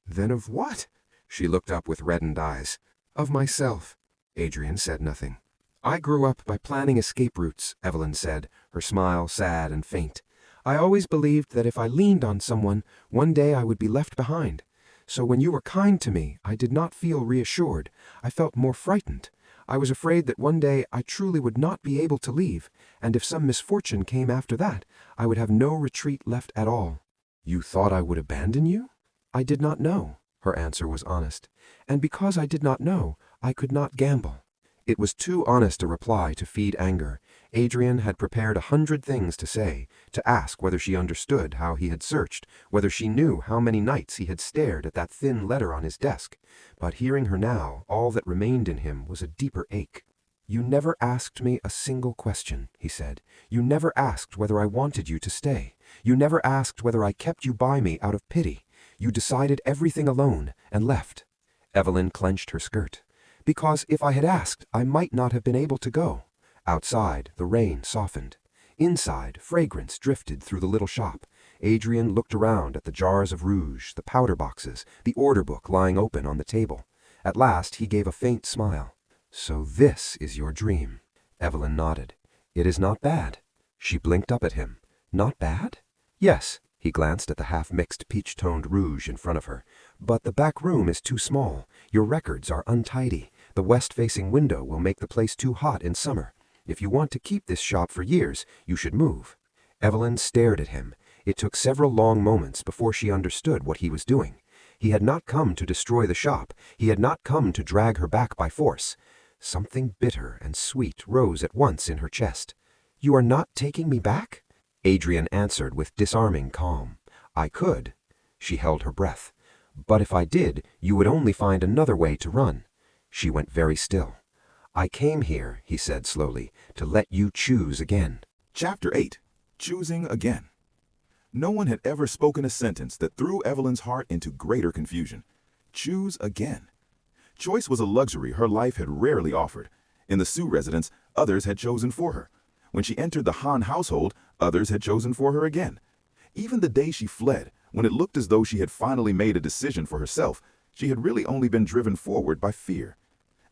Then of what?" She looked up with reddened eyes. "Of myself." Adrian said nothing. "I grew up by planning escape routes," Evelyn said, her smile sad and faint. "I always believed that if I leaned on someone, one day I would be left behind. So when you were kind to me, I did not feel reassured. I felt more frightened. I was afraid that one day I truly would not be able to leave, and if some misfortune came after that, I would have no retreat left at all." "You thought I would abandon you?" "I did not know." Her answer was honest. "And because I did not know, I could not gamble." It was too honest a reply to feed anger. Adrian had prepared 100 things to say, to ask whether she understood how he had searched, whether she knew how many nights he had stared at that thin letter on his desk. But hearing her now, all that remained in him was a deeper ache. "You never asked me a single question," he said. "You never asked whether I wanted you to stay. You never asked whether I kept you by me out of pity. You decided everything alone and left." Evelyn clenched her skirt. "Because if I had asked, I might not have been able to go." Outside, the rain softened. Inside, fragrance drifted through the little shop. Adrian looked around at the jars of rouge, the powder boxes, the order book lying open on the table. At last, he gave a faint smile. "So this is your dream." Evelyn nodded. "It is not bad." She blinked up at him. "Not bad?" "Yes." He glanced at the half-mixed peach-toned rouge in front of her. "But the back room is too small. Your records are untidy. The west-facing window will make the place too hot in summer. If you want to keep this shop for years, you should move." Evelyn stared at him. It took several long moments before she understood what he was doing. He had not come to destroy the shop. He had not come to drag her back by force. Something bitter and sweet rose at once in her chest. "You are not taking me back?" Adrian answered with disarming calm. "I could." She held her breath. "But if I did, you would only find another way to run." She went very still. "I came here," he said slowly, "to let you choose again." Chapter 8. Choosing Again. No one had ever spoken a sentence that threw Evelyn's heart into greater confusion. Choose again. Choice was a luxury her life had rarely offered. In the Sioux residence, others had chosen for her. When she entered the Han household, others had chosen for her again. Even the day she fled, when it looked as though she had finally made a decision for herself, she had really only been driven forward by fear.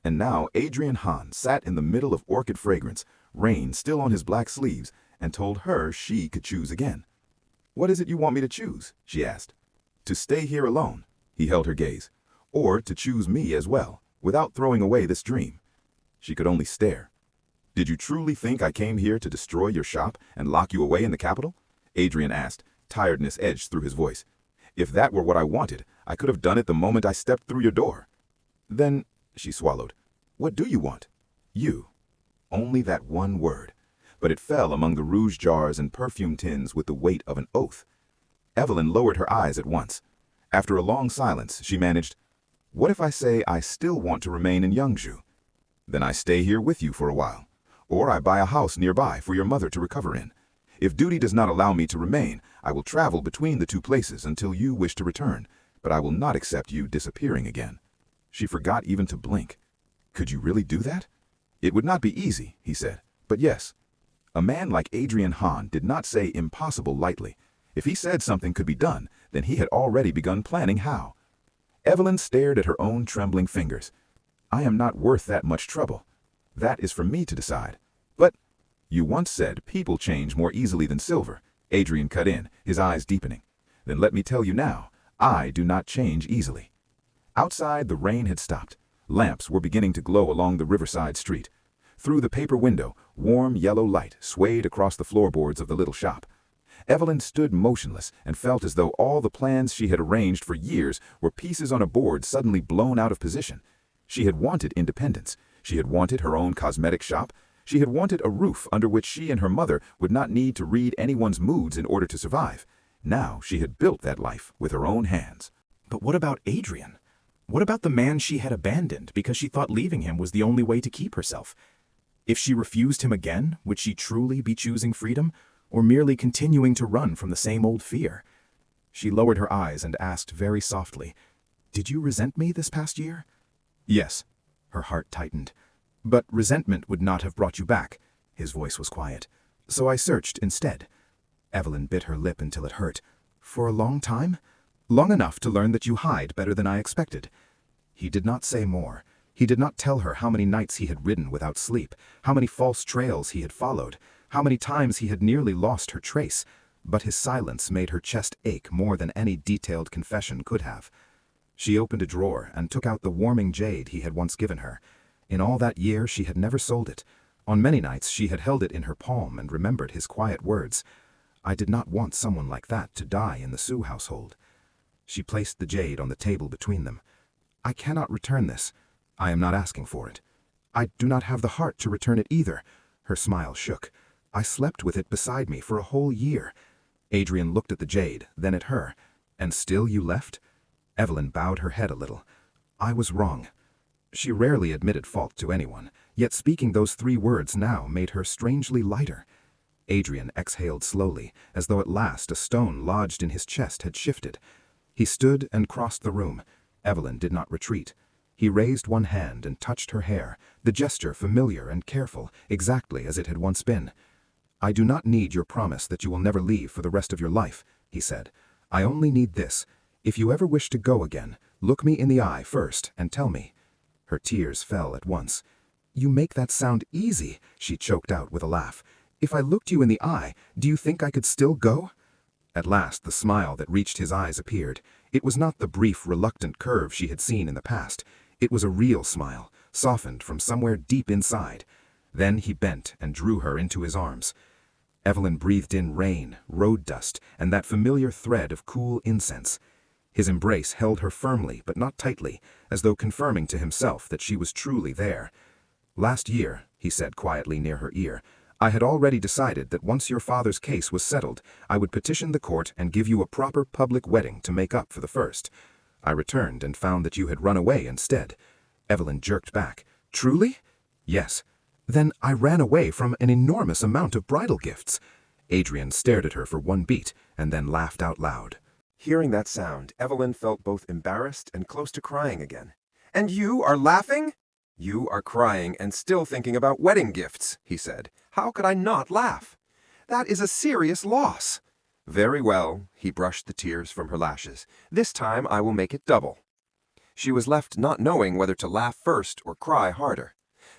And now Adrian Han sat in the middle of orchid fragrance, rain still on his black sleeves, and told her she could choose again. "What is it you want me to choose?" she asked. "To stay here alone," he held her gaze, "or to choose me as well, without throwing away this dream?" She could only stare. "Did you truly think I came here to destroy your shop and lock you away in the capital?" Adrian asked, tiredness edged through his voice. "If that were what I wanted, I could have done it the moment I stepped through your door." "Then," she swallowed, "what do you want?" "You." Only that one word. But it fell among the rouge jars and perfume tins with the weight of an oath. Evelyn lowered her eyes at once. After a long silence, she managed, "What if I say I still want to remain in Yangzhou? Then I stay here with you for a while. Or I buy a house nearby for your mother to recover in. If duty does not allow me to remain, I will travel between the two places until you wish to return, but I will not accept you disappearing again." She forgot even to blink. "Could you really do that?" "It would not be easy," he said, "but yes." A man like Adrian Han did not say impossible lightly. If he said something could be done, then he had already begun planning how. Evelyn stared at her own trembling fingers. "I am not worth that much trouble. That is for me to decide." "But you once said people change more easily than silver," Adrian cut in, his eyes deepening. "Then let me tell you now, I do not change easily." Outside, the rain had stopped. Lamps were beginning to glow along the riverside street. Through the paper window, warm yellow light swayed across the floorboards of the little shop. Evelyn stood motionless and felt as though all the plans she had arranged for years were pieces on a board suddenly blown out of position. She had wanted independence. She had wanted her own cosmetic shop. She had wanted a roof under which she and her mother would not need to read anyone's moods in order to survive. Now she had built that life with her own hands. But what about Adrian? What about the man she had abandoned because she thought leaving him was the only way to keep herself? If she refused him again, would she truly be choosing freedom, or merely continuing to run from the same old fear? She lowered her eyes and asked very softly, "Did you resent me this past year?" "Yes." Her heart tightened. "But resentment would not have brought you back." His voice was quiet. "So I searched instead." Evelyn bit her lip until it hurt. "For a long time? Long enough to learn that you hide better than I expected." He did not say more. He did not tell her how many nights he had ridden without sleep, how many false trails he had followed, how many times he had nearly lost her trace, but his silence made her chest ache more than any detailed confession could have. She opened a drawer and took out the warming jade he had once given her. In all that year she had never sold it. On many nights she had held it in her palm and remembered his quiet words. "I did not want someone like that to die in the Sioux household." She placed the jade on the table between them. "I cannot return this. I am not asking for it. I do not have the heart to return it either." Her smile shook. "I slept with it beside me for a whole year." Adrian looked at the jade, then at her. "And still you left?" Evelyn bowed her head a little. "I was wrong." She rarely admitted fault to anyone, yet speaking those 3 words now made her strangely lighter. Adrian exhaled slowly, as though at last a stone lodged in his chest had shifted. He stood and crossed the room. Evelyn did not retreat. He raised one hand and touched her hair, the gesture familiar and careful, exactly as it had once been. "I do not need your promise that you will never leave for the rest of your life," he said. "I only need this. If you ever wish to go again, look me in the eye first and tell me." Her tears fell at once. "You make that sound easy," she choked out with a laugh. "If I looked you in the eye, do you think I could still go?" At last the smile that reached his eyes appeared. It was not the brief, reluctant curve she had seen in the past. It was a real smile, softened from somewhere deep inside. Then he bent and drew her into his arms. Evelyn breathed in rain, road dust, and that familiar thread of cool incense. His embrace held her firmly but not tightly, as though confirming to himself that she was truly there. "Last year," he said quietly near her ear, "I had already decided that once your father's case was settled, I would petition the court and give you a proper public wedding to make up for the first. I returned and found that you had run away instead." Evelyn jerked back. "Truly?" "Yes." "Then I ran away from an enormous amount of bridal gifts." Adrian stared at her for one beat and then laughed out loud. Hearing that sound, Evelyn felt both embarrassed and close to crying again. "And you are laughing?" "You are crying and still thinking about wedding gifts," he said. "How could I not laugh? That is a serious loss." "Very well," he brushed the tears from her lashes. "This time I will make it double." She was left not knowing whether to laugh first or cry harder.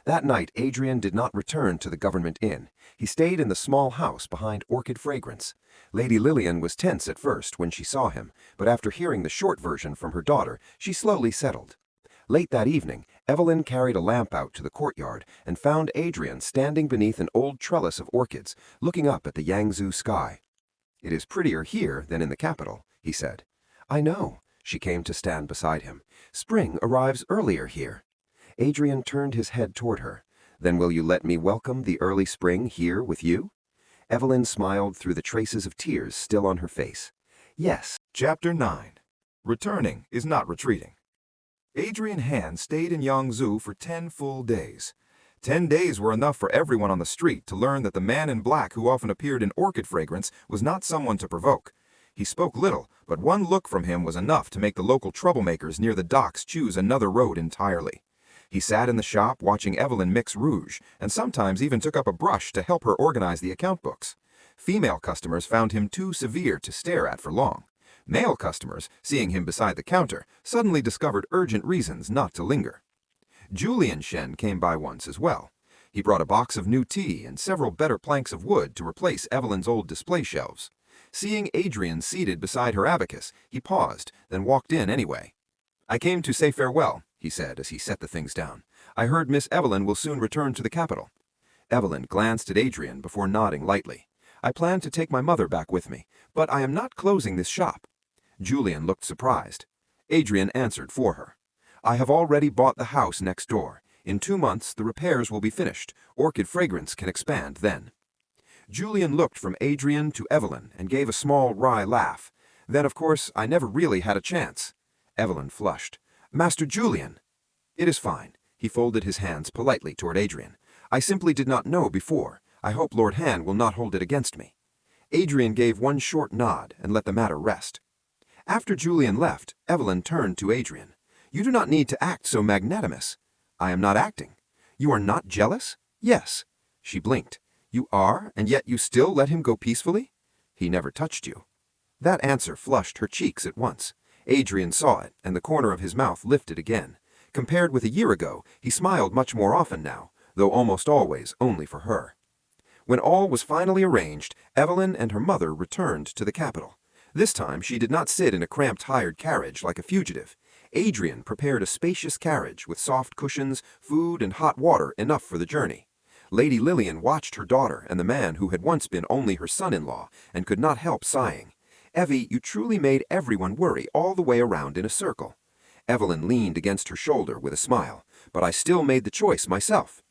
That night Adrian did not return to the government inn. He stayed in the small house behind Orchid Fragrance. Lady Lillian was tense at first when she saw him, but after hearing the short version from her daughter, she slowly settled. Late that evening, Evelyn carried a lamp out to the courtyard and found Adrian standing beneath an old trellis of orchids, looking up at the Yangtze sky. "It is prettier here than in the capital," he said. "I know." She came to stand beside him. "Spring arrives earlier here." Adrian turned his head toward her. "Then will you let me welcome the early spring here with you?" Evelyn smiled through the traces of tears still on her face. "Yes." Chapter 9. Returning is not retreating. Adrian Hand stayed in Yangtze for 10 full days. 10 days were enough for everyone on the street to learn that the man in black who often appeared in Orchid Fragrance was not someone to provoke. He spoke little, but one look from him was enough to make the local troublemakers near the docks choose another road entirely. He sat in the shop watching Evelyn mix rouge, and sometimes even took up a brush to help her organize the account books. Female customers found him too severe to stare at for long. Male customers, seeing him beside the counter, suddenly discovered urgent reasons not to linger. Julian Shen came by once as well. He brought a box of new tea and several better planks of wood to replace Evelyn's old display shelves. Seeing Adrian seated beside her abacus, he paused, then walked in anyway. "I came to say farewell," he said as he set the things down. "I heard Miss Evelyn will soon return to the capital." Evelyn glanced at Adrian before nodding lightly. "I plan to take my mother back with me, but I am not closing this shop." Julian looked surprised. Adrian answered for her. "I have already bought the house next door. In 2 months the repairs will be finished. Orchid Fragrance can expand then." Julian looked from Adrian to Evelyn and gave a small wry laugh. "Then of course I never really had a chance." Evelyn flushed. "Master Julian!" "It is fine." He folded his hands politely toward Adrian. "I simply did not know before. I hope Lord Han will not hold it against me." Adrian gave one short nod and let the matter rest. After Julian left, Evelyn turned to Adrian. "You do not need to act so magnanimous." "I am not acting." "You are not jealous?" "Yes." She blinked. "You are, and yet you still let him go peacefully?" "He never touched you." That answer flushed her cheeks at once. Adrian saw it, and the corner of his mouth lifted again. Compared with a year ago, he smiled much more often now, though almost always only for her. When all was finally arranged, Evelyn and her mother returned to the capital. This time she did not sit in a cramped hired carriage like a fugitive. Adrian prepared a spacious carriage with soft cushions, food, and hot water enough for the journey. Lady Lillian watched her daughter and the man who had once been only her son-in-law and could not help sighing. "Evie, you truly made everyone worry all the way around in a circle." Evelyn leaned against her shoulder with a smile. "But I still made the choice myself."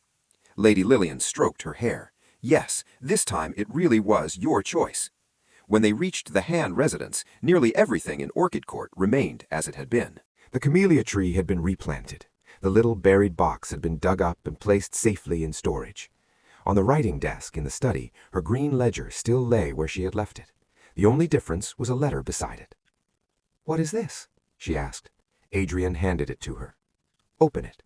Lady Lillian stroked her hair. "Yes, this time it really was your choice." When they reached the Han residence, nearly everything in Orchid Court remained as it had been. The camellia tree had been replanted. The little buried box had been dug up and placed safely in storage. On the writing desk in the study, her green ledger still lay where she had left it. The only difference was a letter beside it. "What is this?" she asked. Adrian handed it to her. "Open it."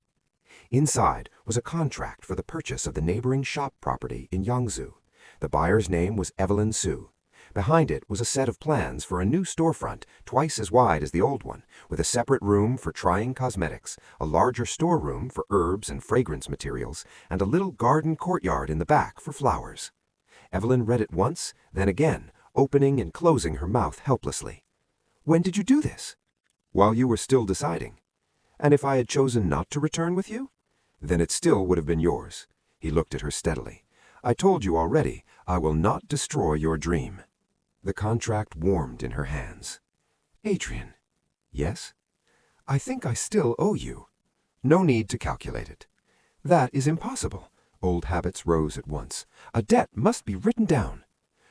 Inside was a contract for the purchase of the neighboring shop property in Yangtze. The buyer's name was Evelyn Su. Behind it was a set of plans for a new storefront twice as wide as the old one, with a separate room for trying cosmetics, a larger storeroom for herbs and fragrance materials, and a little garden courtyard in the back for flowers. Evelyn read it once, then again, opening and closing her mouth helplessly. "When did you do this?" "While you were still deciding." "And if I had chosen not to return with you?" Then it still would have been yours. He looked at her steadily. I told you already, I will not destroy your dream. The contract warmed in her hands. Adrian. Yes? I think I still owe you. No need to calculate it. That is impossible. Old habits rose at once. A debt must be written down.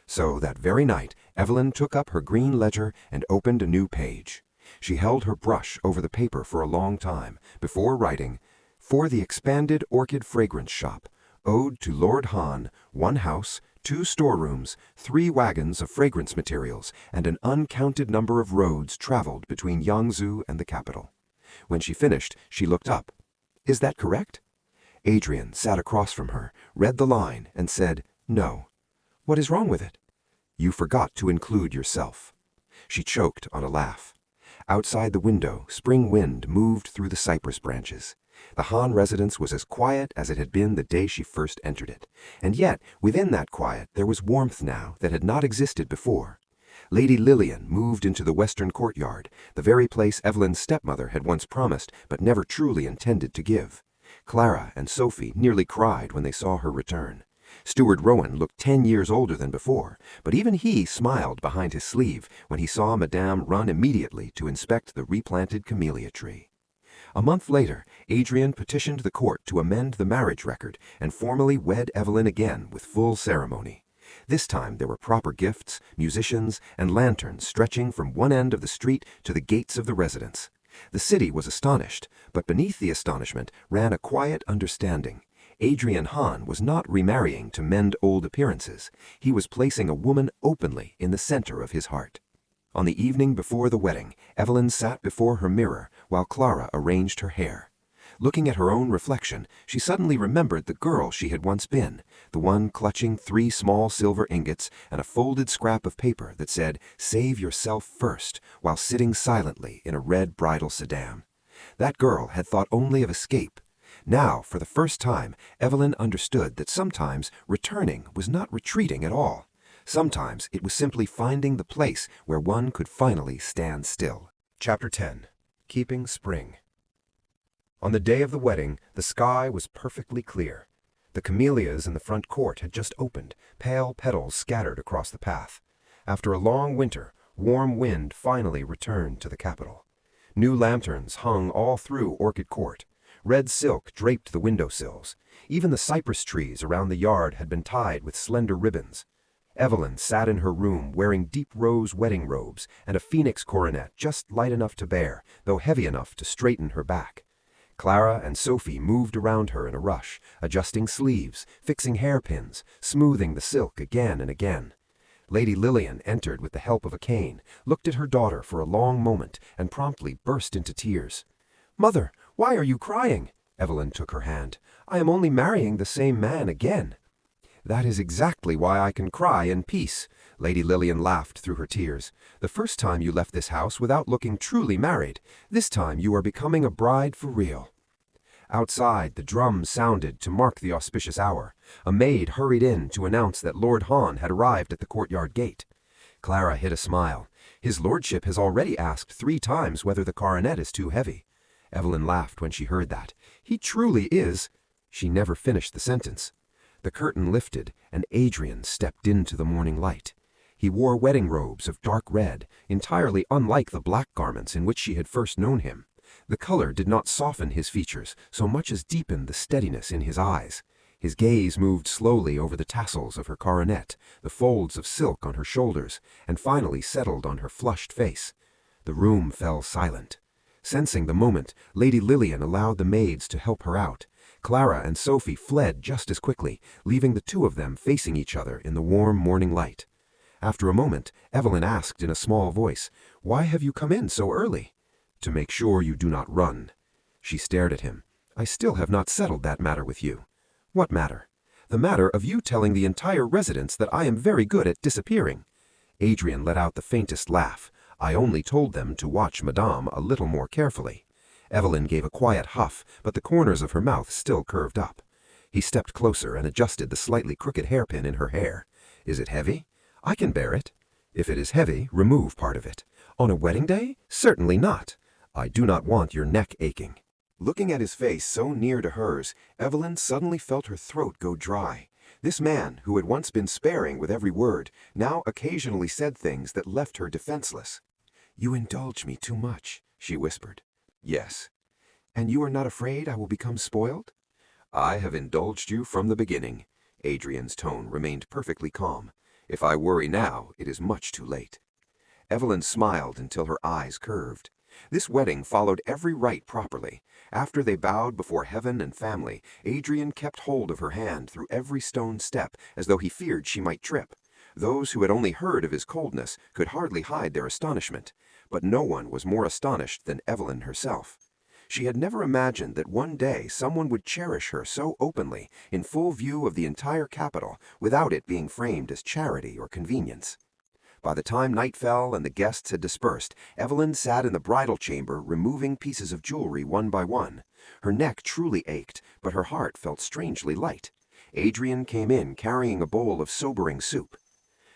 So that very night, Evelyn took up her green ledger and opened a new page. She held her brush over the paper for a long time, before writing, "For the expanded orchid fragrance shop, ode to Lord Han, 1 house, 2 storerooms, 3 wagons of fragrance materials, and an uncounted number of roads traveled between Yangzhou and the capital." When she finished, she looked up. "Is that correct?" Adrian sat across from her, read the line, and said, "No." "What is wrong with it?" "You forgot to include yourself." She choked on a laugh. Outside the window, spring wind moved through the cypress branches. The Han residence was as quiet as it had been the day she first entered it, and yet within that quiet there was warmth now that had not existed before. Lady Lillian moved into the western courtyard, the very place Evelyn's stepmother had once promised but never truly intended to give. Clara and Sophie nearly cried when they saw her return. Steward Rowan looked 10 years older than before, but even he smiled behind his sleeve when he saw Madame run immediately to inspect the replanted camellia tree. A month later, Adrian petitioned the court to amend the marriage record and formally wed Evelyn again with full ceremony. This time there were proper gifts, musicians, and lanterns stretching from one end of the street to the gates of the residence. The city was astonished, but beneath the astonishment ran a quiet understanding. Adrian Han was not remarrying to mend old appearances. He was placing a woman openly in the center of his heart. On the evening before the wedding, Evelyn sat before her mirror while Clara arranged her hair. Looking at her own reflection, she suddenly remembered the girl she had once been, the one clutching 3 small silver ingots and a folded scrap of paper that said, "Save yourself first," while sitting silently in a red bridal sedan. That girl had thought only of escape. Now, for the first time, Evelyn understood that sometimes returning was not retreating at all. Sometimes it was simply finding the place where one could finally stand still. Chapter 10. Keeping Spring. On the day of the wedding, the sky was perfectly clear. The camellias in the front court had just opened, pale petals scattered across the path. After a long winter, warm wind finally returned to the capital. New lanterns hung all through Orchid Court. Red silk draped the windowsills. Even the cypress trees around the yard had been tied with slender ribbons. Evelyn sat in her room wearing deep rose wedding robes and a phoenix coronet just light enough to bear, though heavy enough to straighten her back. Clara and Sophie moved around her in a rush, adjusting sleeves, fixing hairpins, smoothing the silk again and again. Lady Lillian entered with the help of a cane, looked at her daughter for a long moment, and promptly burst into tears. "Mother, why are you crying?" Evelyn took her hand. "I am only marrying the same man again." "That is exactly why I can cry in peace." Lady Lillian laughed through her tears. "The first time you left this house without looking truly married. This time you are becoming a bride for real." Outside, the drums sounded to mark the auspicious hour. A maid hurried in to announce that Lord Han had arrived at the courtyard gate. Clara hid a smile. "His lordship has already asked 3 times whether the coronet is too heavy." Evelyn laughed when she heard that. "He truly is—" She never finished the sentence. The curtain lifted, and Adrian stepped into the morning light. He wore wedding robes of dark red, entirely unlike the black garments in which she had first known him. The color did not soften his features so much as deepen the steadiness in his eyes. His gaze moved slowly over the tassels of her coronet, the folds of silk on her shoulders, and finally settled on her flushed face. The room fell silent. Sensing the moment, Lady Lillian allowed the maids to help her out. Clara and Sophie fled just as quickly, leaving the 2 of them facing each other in the warm morning light. After a moment, Evelyn asked in a small voice, "Why have you come in so early?" "To make sure you do not run." She stared at him. "I still have not settled that matter with you." "What matter?" "The matter of you telling the entire residence that I am very good at disappearing." Adrian let out the faintest laugh. "I only told them to watch Madame a little more carefully." Evelyn gave a quiet huff, but the corners of her mouth still curved up. He stepped closer and adjusted the slightly crooked hairpin in her hair. "Is it heavy?" "I can bear it." "If it is heavy, remove part of it." "On a wedding day? Certainly not." "I do not want your neck aching." Looking at his face so near to hers, Evelyn suddenly felt her throat go dry. This man, who had once been sparing with every word, now occasionally said things that left her defenseless. "You indulge me too much," she whispered. "Yes." "And you are not afraid I will become spoiled?" "I have indulged you from the beginning." Adrian's tone remained perfectly calm. "If I worry now, it is much too late." Evelyn smiled until her eyes curved. This wedding followed every rite properly. After they bowed before heaven and family, Adrian kept hold of her hand through every stone step as though he feared she might trip. Those who had only heard of his coldness could hardly hide their astonishment, but no one was more astonished than Evelyn herself. She had never imagined that one day someone would cherish her so openly, in full view of the entire capital, without it being framed as charity or convenience. By the time night fell and the guests had dispersed, Evelyn sat in the bridal chamber removing pieces of jewelry one by one. Her neck truly ached, but her heart felt strangely light. Adrian came in carrying a bowl of sobering soup.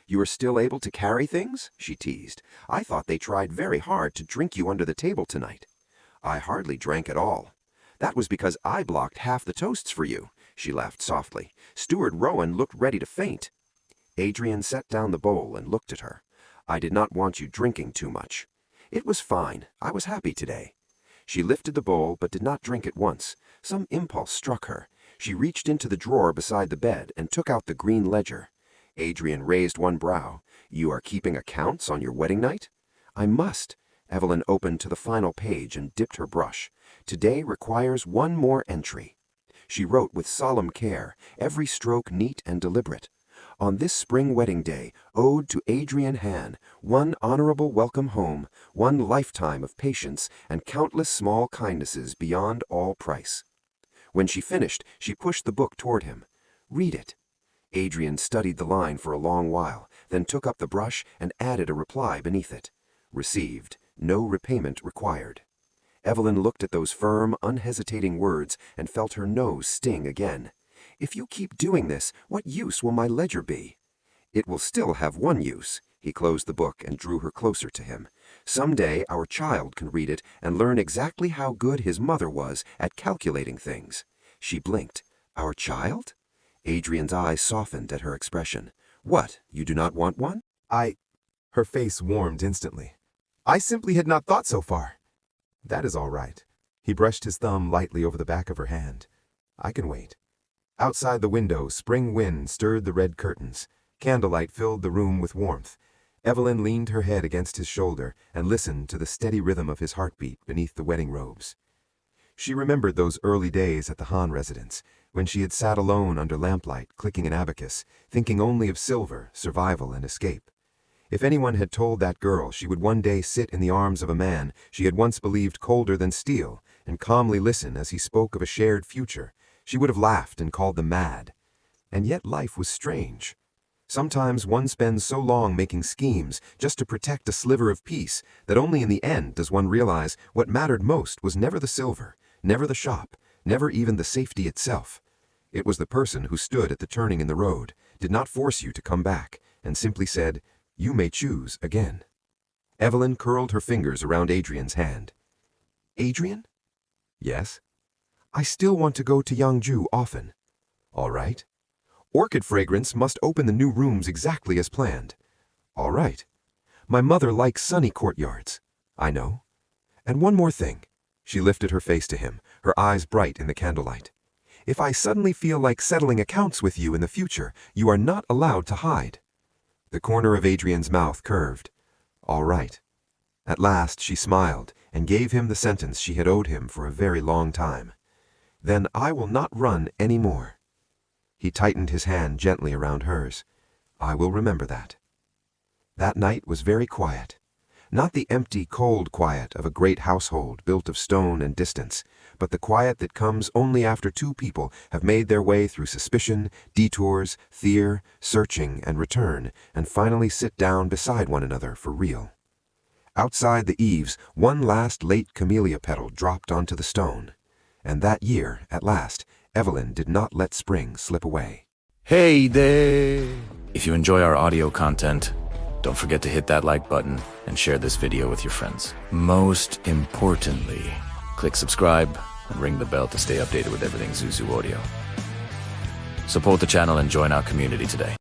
"You are still able to carry things?" she teased. "I thought they tried very hard to drink you under the table tonight." "I hardly drank at all." "That was because I blocked half the toasts for you," she laughed softly. "Steward Rowan looked ready to faint." Adrian set down the bowl and looked at her. "I did not want you drinking too much." "It was fine. I was happy today." She lifted the bowl but did not drink at once. Some impulse struck her. She reached into the drawer beside the bed and took out the green ledger. Adrian raised one brow. "You are keeping accounts on your wedding night?" "I must." Evelyn opened to the final page and dipped her brush. "Today requires one more entry." She wrote with solemn care, every stroke neat and deliberate. "On this spring wedding day, ode to Adrian Han, one honorable welcome home, one lifetime of patience, and countless small kindnesses beyond all price." When she finished, she pushed the book toward him. "Read it." Adrian studied the line for a long while, then took up the brush and added a reply beneath it. "Received. No repayment required." Evelyn looked at those firm, unhesitating words and felt her nose sting again. "If you keep doing this, what use will my ledger be?" "It will still have one use." He closed the book and drew her closer to him. "Someday our child can read it and learn exactly how good his mother was at calculating things." She blinked. "Our child?" Adrian's eyes softened at her expression. "What, you do not want one?" Her face warmed instantly. "I simply had not thought so far." "That is all right." He brushed his thumb lightly over the back of her hand. "I can wait." Outside the window, spring wind stirred the red curtains. Candlelight filled the room with warmth. Evelyn leaned her head against his shoulder and listened to the steady rhythm of his heartbeat beneath the wedding robes. She remembered those early days at the Han residence, when she had sat alone under lamplight, clicking an abacus, thinking only of silver, survival, and escape. If anyone had told that girl she would one day sit in the arms of a man she had once believed colder than steel and calmly listen as he spoke of a shared future, she would have laughed and called them mad. And yet life was strange. Sometimes one spends so long making schemes just to protect a sliver of peace that only in the end does one realize what mattered most was never the silver, never the shop, never even the safety itself. It was the person who stood at the turning in the road, did not force you to come back, and simply said, "You may choose again." Evelyn curled her fingers around Adrian's hand. "Adrian?" "Yes?" "I still want to go to Yangju often." "All right." "Orchid fragrance must open the new rooms exactly as planned." "All right." "My mother likes sunny courtyards." "I know." "And one more thing." She lifted her face to him, her eyes bright in the candlelight. "If I suddenly feel like settling accounts with you in the future, you are not allowed to hide." The corner of Adrian's mouth curved. "All right." At last she smiled and gave him the sentence she had owed him for a very long time. "Then I will not run any more." He tightened his hand gently around hers. "I will remember that." That night was very quiet. Not the empty, cold quiet of a great household built of stone and distance, but the quiet that comes only after two people have made their way through suspicion, detours, fear, searching, and return, and finally sit down beside one another for real. Outside the eaves, one last late camellia petal dropped onto the stone. And that year, at last, Evelyn did not let spring slip away. Hey there! If you enjoy our audio content, don't forget to hit that like button and share this video with your friends. Most importantly, click subscribe and ring the bell to stay updated with everything Zuzu Audio. Support the channel and join our community today.